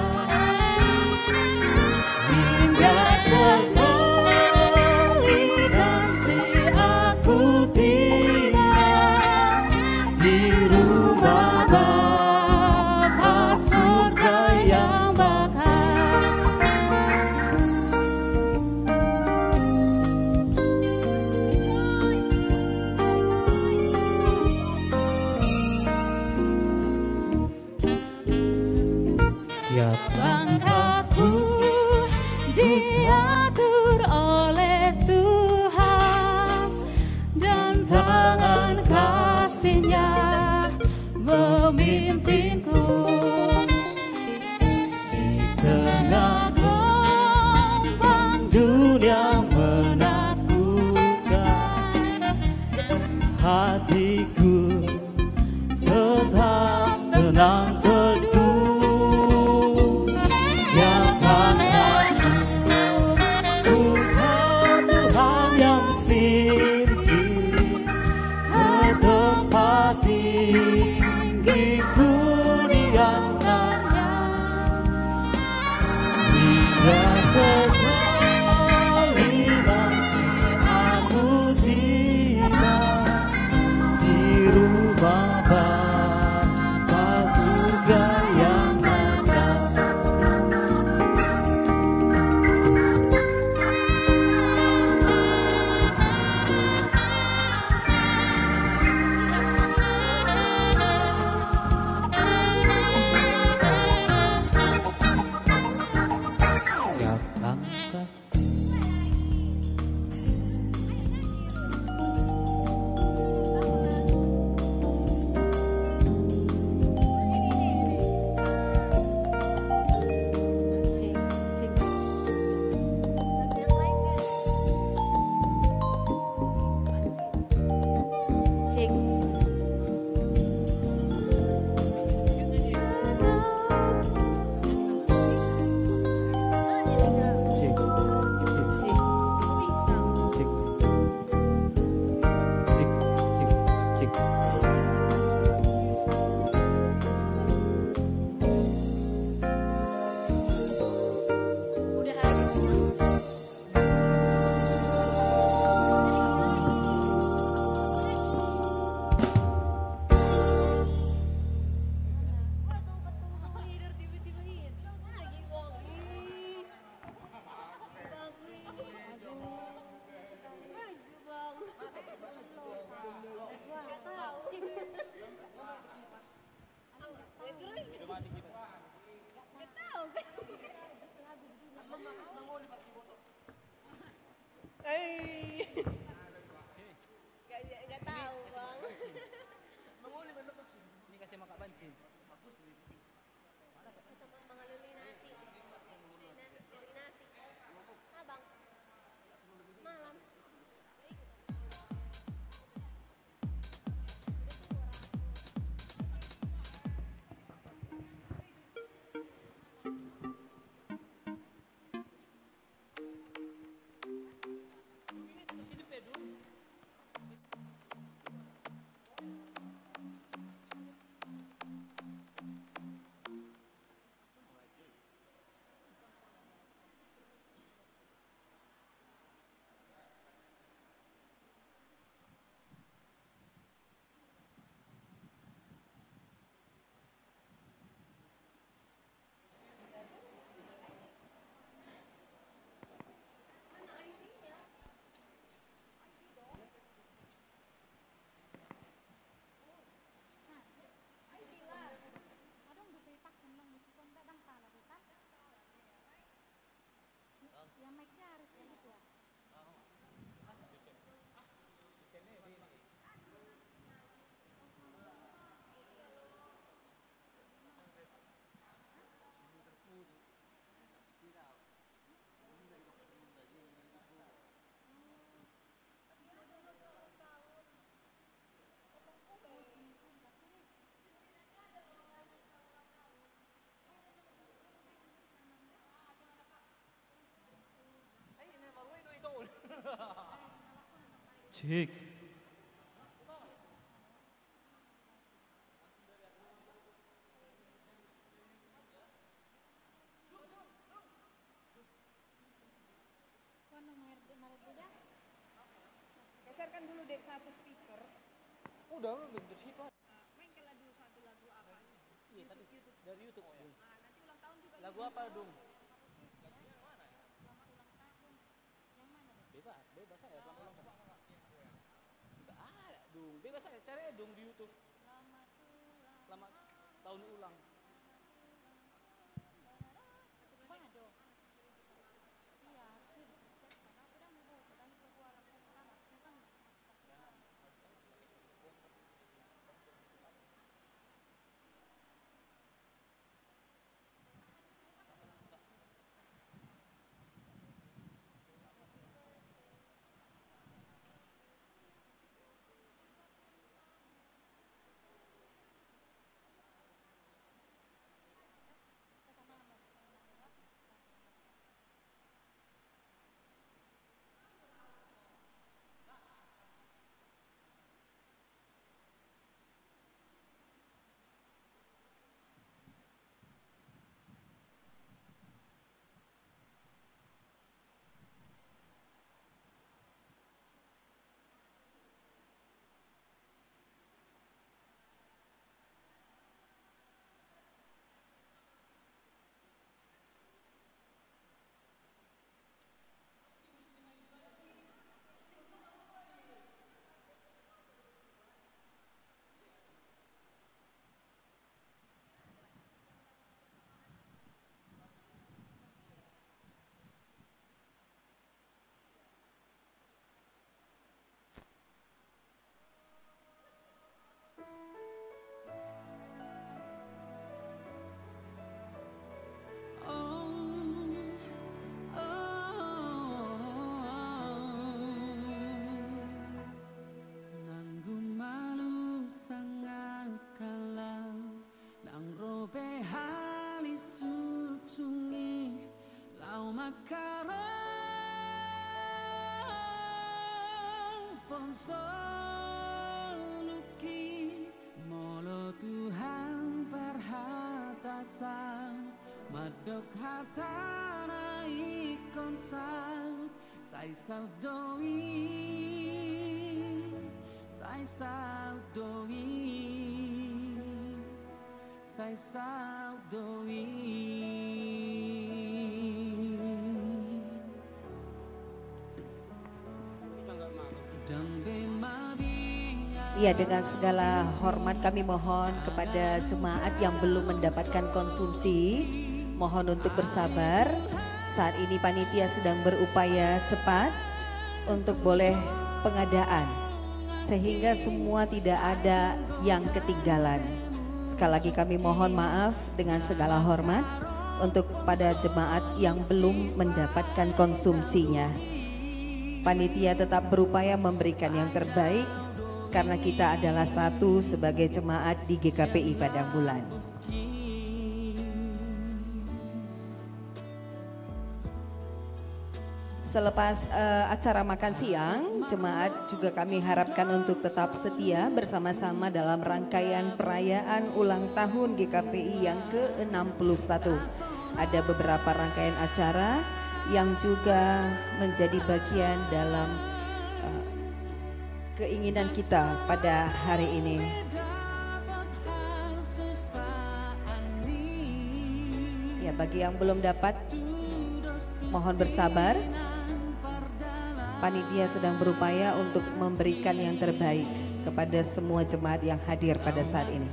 [SPEAKER 2] Hingga sekali nanti aku tinggal di rumah Bapa surga yang bakal. Tiap langkahku diatur oleh Tuhan dan tangan kasih-Nya memimpinku di tengah
[SPEAKER 8] Gak tahu bang.
[SPEAKER 2] Ini kasih makan bancin.
[SPEAKER 8] Mengaliri nasi. Dari nasi. Abang. Malam.
[SPEAKER 9] Ya mic-nya harus gitu ya.
[SPEAKER 2] Cik.
[SPEAKER 1] Geserkan dulu dek satu speaker.
[SPEAKER 2] Udah bentar sih Pak.
[SPEAKER 1] Mainkanlah dulu satu lagu apa?
[SPEAKER 2] Iya tadi
[SPEAKER 1] YouTube.
[SPEAKER 2] dari YouTube ya.
[SPEAKER 1] Nah, nanti ulang tahun juga.
[SPEAKER 2] Lagu apa dong? Bebas, bebas aja selamat ulang tahun. Enggak ada dong, bebas aja cari dong di YouTube. Selamat tahun ulang. Soluki molo Tuhan perhatasan madok hatana ikon saut sai saudoi sai saudoi sai saudoi.
[SPEAKER 1] Iya, dengan segala hormat kami mohon kepada jemaat yang belum mendapatkan konsumsi, mohon untuk bersabar. Saat ini panitia sedang berupaya cepat untuk boleh pengadaan sehingga semua tidak ada yang ketinggalan. Sekali lagi kami mohon maaf dengan segala hormat untuk pada jemaat yang belum mendapatkan konsumsinya. Panitia tetap berupaya memberikan yang terbaik karena kita adalah satu sebagai jemaat di GKPI Padang Bulan. Selepas acara makan siang, jemaat juga kami harapkan untuk tetap setia bersama-sama dalam rangkaian perayaan ulang tahun GKPI yang ke-61. Ada beberapa rangkaian acara yang juga menjadi bagian dalam keinginan kita pada hari ini. Ya, bagi yang belum dapat, mohon bersabar. Panitia sedang berupaya untuk memberikan yang terbaik kepada semua jemaat yang hadir pada saat ini.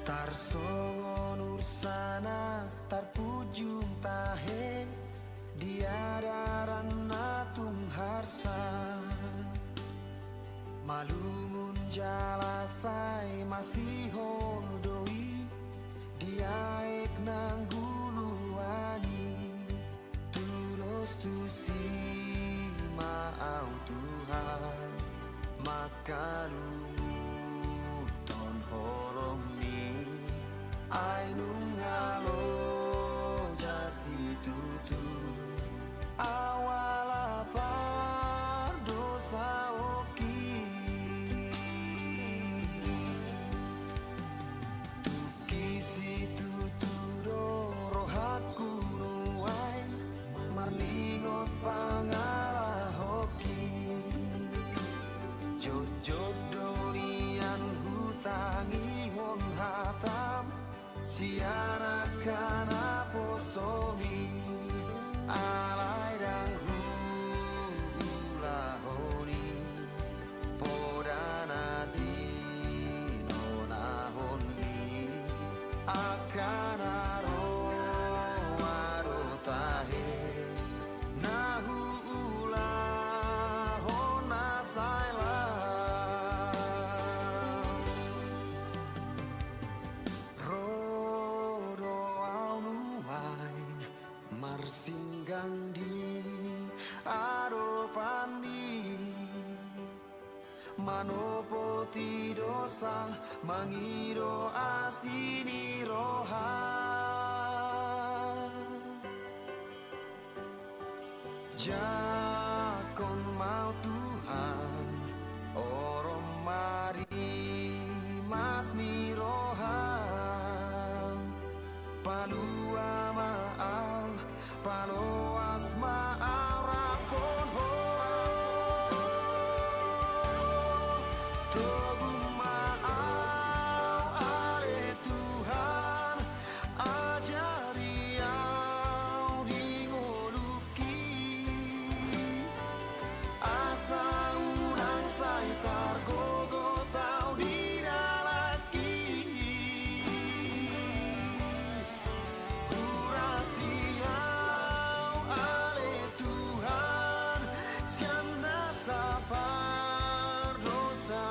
[SPEAKER 10] Tarsongon ursana tarpujung tahe diadaran natung harsa malumun jalasai masih holdoi diaek nangguluani tu Diana posomi alai dan hula honi podana tino nahoni akan aro tahe nahu ula hona saila rodo aunuai marsinggang di aropani manopo ti dosa mangido asini rohan jakon mau Tuhan orang mari mas ni rohan palua maaf paloas maaf rapon ho tobu maaf ale Tuhan ajari au dingoluki asa unang saitar gogo tau dinalaki urasiau ale Tuhan sianda sapar dosa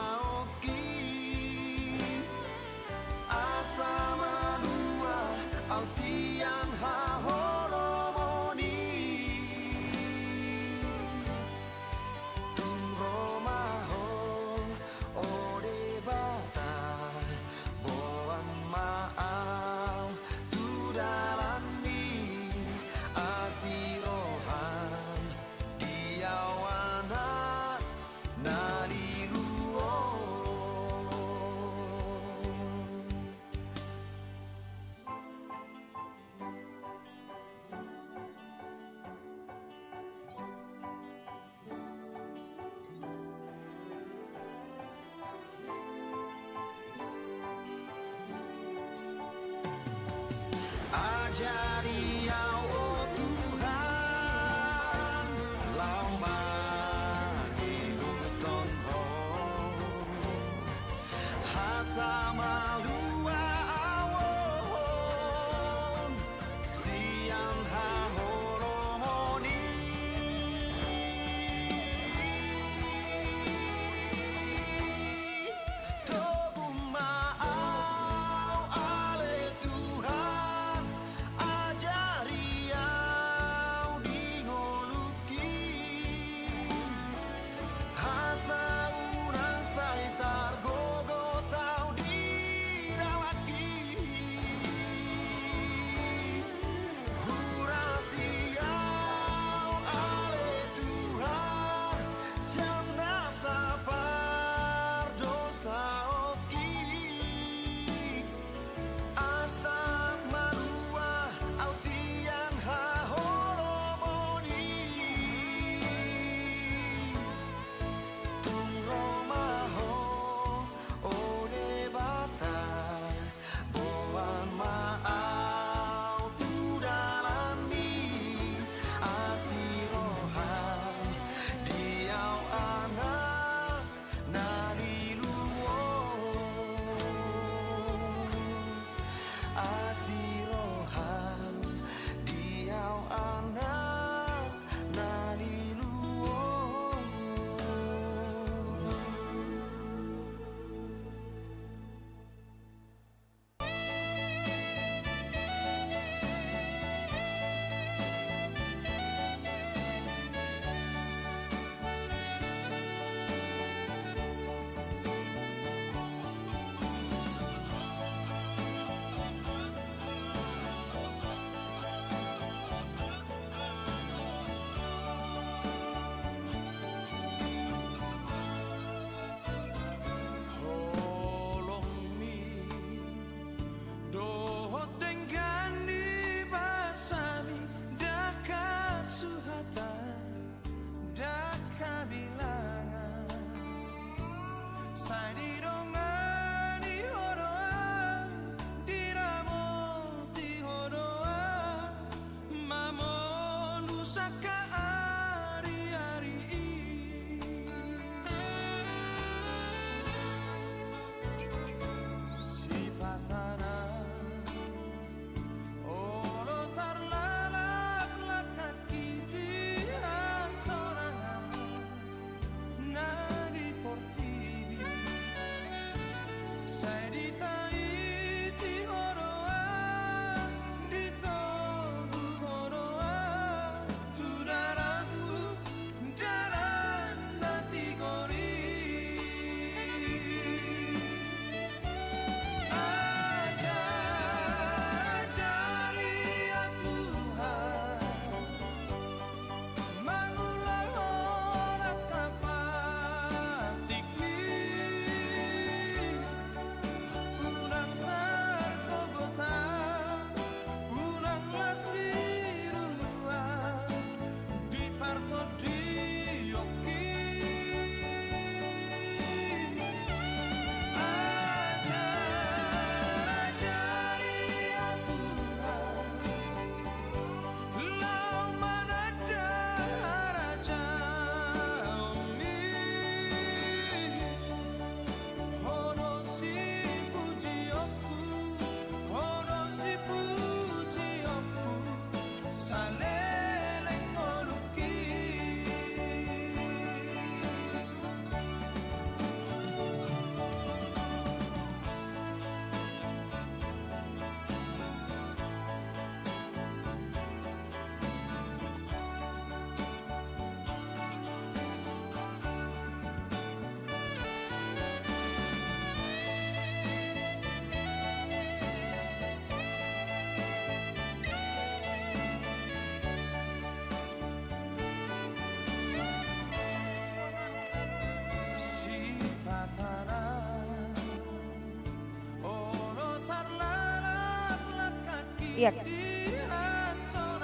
[SPEAKER 1] Iya.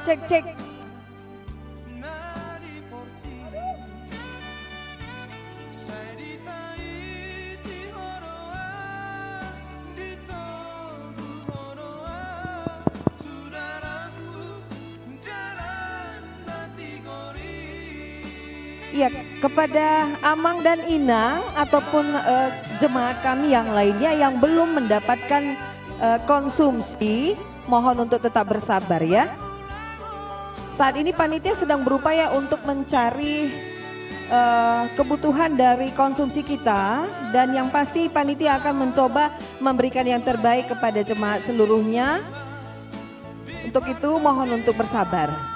[SPEAKER 1] Cek. Iya, kepada Amang dan Inang ataupun jemaat kami yang lainnya yang belum mendapatkan konsumsi, mohon untuk tetap bersabar ya. Saat ini panitia sedang berupaya untuk mencari kebutuhan dari konsumsi kita, dan yang pasti panitia akan mencoba memberikan yang terbaik kepada jemaat seluruhnya. Untuk itu mohon untuk bersabar.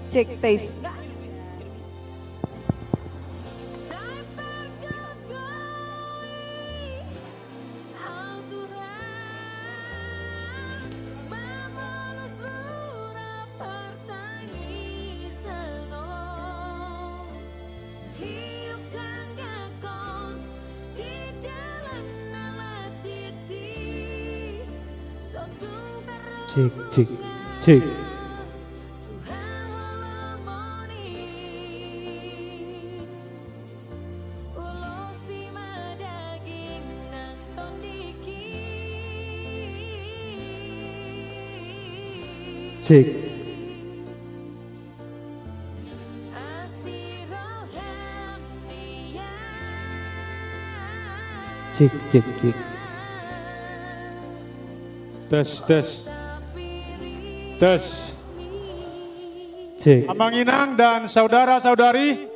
[SPEAKER 1] Cek tes.
[SPEAKER 11] Cek. Cek. Tes. Cek.
[SPEAKER 7] Amang Inang dan saudara-saudari,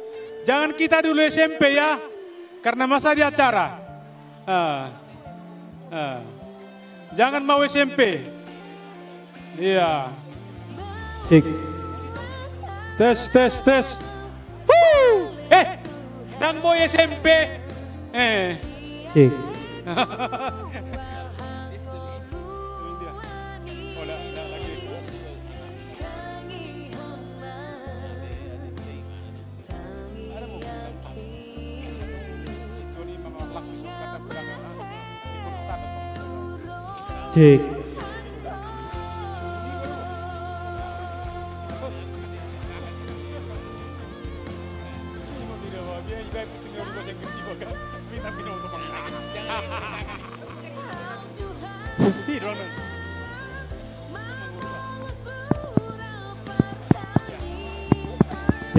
[SPEAKER 7] jangan kita dulu SMP ya, karena masa di acara. Jangan mau SMP. Iya.
[SPEAKER 11] Cek.
[SPEAKER 7] Tes. Dan boy SMP.
[SPEAKER 11] Cek. Cek.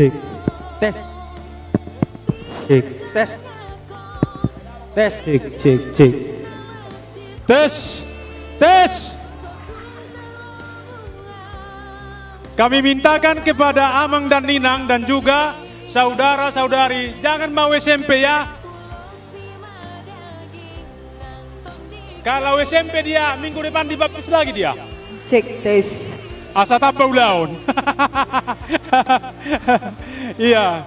[SPEAKER 11] Cek.
[SPEAKER 12] Tes.
[SPEAKER 11] Cek.
[SPEAKER 12] Tes. Tes.
[SPEAKER 11] Cek. Cek. Cek.
[SPEAKER 7] Tes. Tes. Kami mintakan kepada Amang dan Ninang dan juga saudara-saudari, jangan mau SMP ya. Kalau SMP dia minggu depan dibaptis lagi dia.
[SPEAKER 1] Cek tes.
[SPEAKER 7] Asa tapa ulaun. Iya.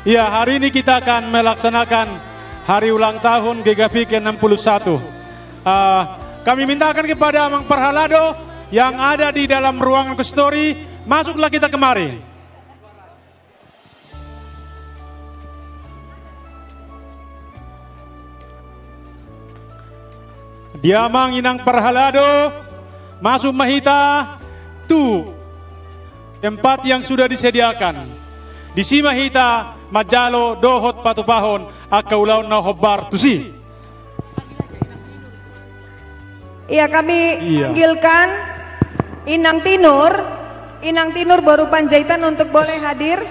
[SPEAKER 7] Iya, hari ini kita akan melaksanakan hari ulang tahun GKP ke-61. Kami mintakan kepada Amang Parhalado yang ada di dalam ruangan kustori, masuklah kita kemari. Diamang Inang Parhalado, masuk Mahita, tu tempat yang sudah disediakan. Di si Mahita, Majalo, Dohot, Patupahon, Akaulaun, Nahobar, Tusi.
[SPEAKER 1] Iya, kami panggilkan Inang Tinur. Inang Tinur baru Panjaitan untuk boleh hadir.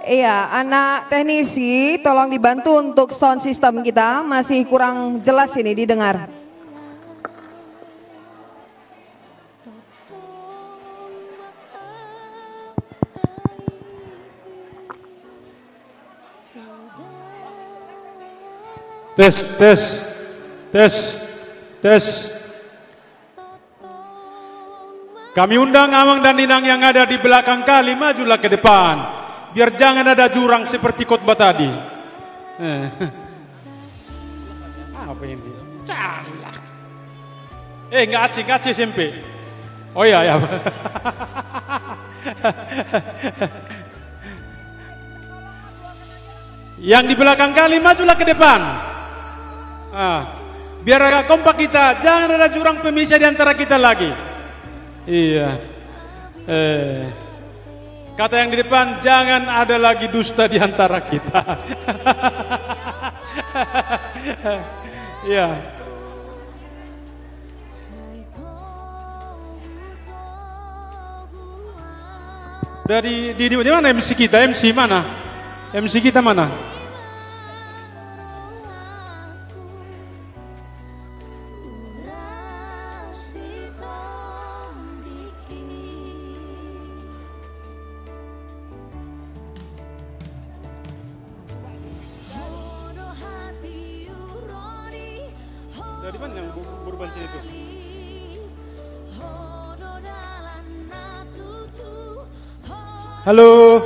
[SPEAKER 1] Iya, anak teknisi tolong dibantu untuk sound system kita, masih kurang jelas ini didengar.
[SPEAKER 7] Tes, tes, tes, tes. Kami undang Amang dan Ninang yang ada di belakang kali, majulah ke depan. Biar jangan ada jurang seperti khotbah tadi. Apa ini? Calak. Nggak acik SMP. Oh iya, ya. Yang di belakang kali majulah ke depan. Biar agak kompak kita, jangan ada jurang pemisah di antara kita lagi. Iya. Kata yang di depan, jangan ada lagi dusta di antara kita. Iya. Dari di mana MC kita? MC mana? MC kita mana? Dari mana yang berbancin itu? Halo,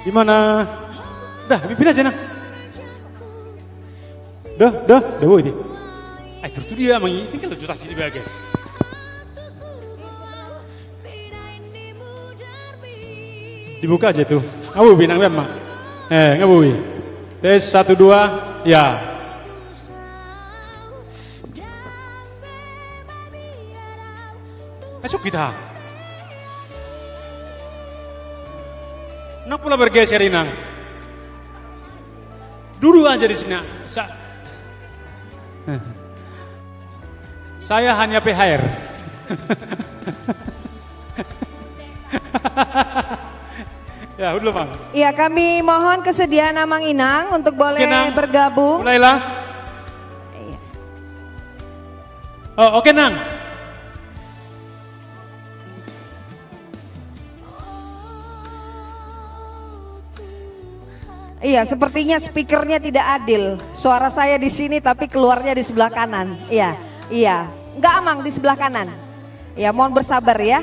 [SPEAKER 7] di mana? Dah, pindah aja nang. Dah, boy ini. Terus dia mang tinggal juta sini bagus. Dibuka aja tuh. Ngabubi nang memang. Ngabubi. Tes 1 2, ya. Masuk kita. Nak pula bergeser Inang. Duduk aja di sini. Saya hanya PHR. Ya, udah Bang.
[SPEAKER 1] Iya, kami mohon kesediaan Amang Inang untuk boleh bergabung.
[SPEAKER 7] Mulailah.
[SPEAKER 1] Iya.
[SPEAKER 7] Oh, oke Nang.
[SPEAKER 1] Iya, sepertinya speakernya tidak adil. Suara saya di sini tapi keluarnya di sebelah kanan. Iya. Enggak Amang, di sebelah kanan. Ya, mohon bersabar ya.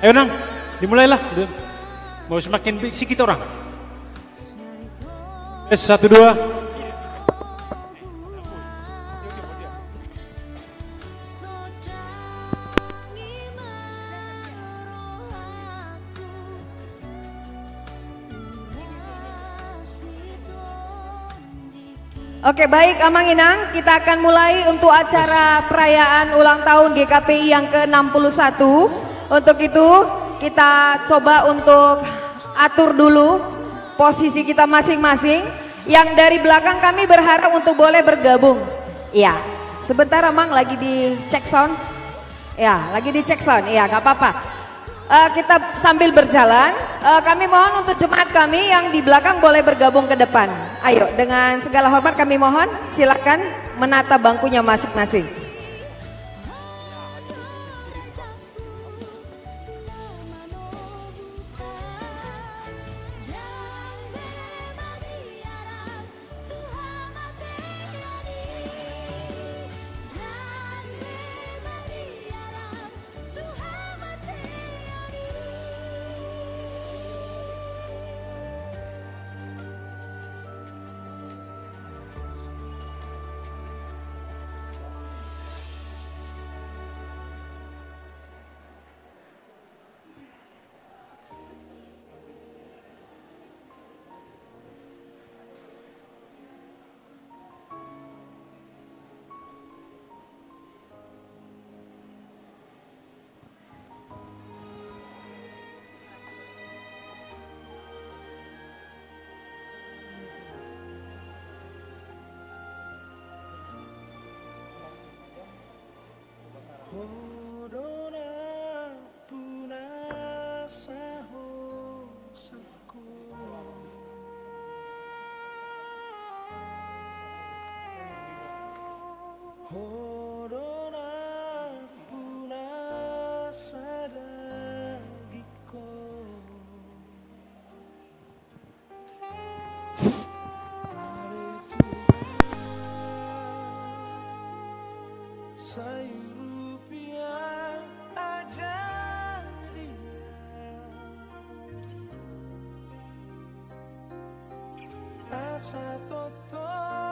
[SPEAKER 7] Ayo Nang, dimulailah. Mau semakin sedikit orang. Tes 1 2.
[SPEAKER 1] Oke, baik Amang Inang, kita akan mulai untuk acara perayaan ulang tahun GKPI yang ke-61. Untuk itu kita coba untuk atur dulu posisi kita masing-masing. Yang dari belakang kami berharap untuk boleh bergabung. Iya, Sebentar Amang lagi di cek sound. Ya, lagi di cek sound. Iya, gak apa-apa. Kita sambil berjalan, kami mohon untuk jemaat kami yang di belakang boleh bergabung ke depan. Ayo, dengan segala hormat kami mohon, silakan menata bangkunya masing-masing.
[SPEAKER 10] Asa toto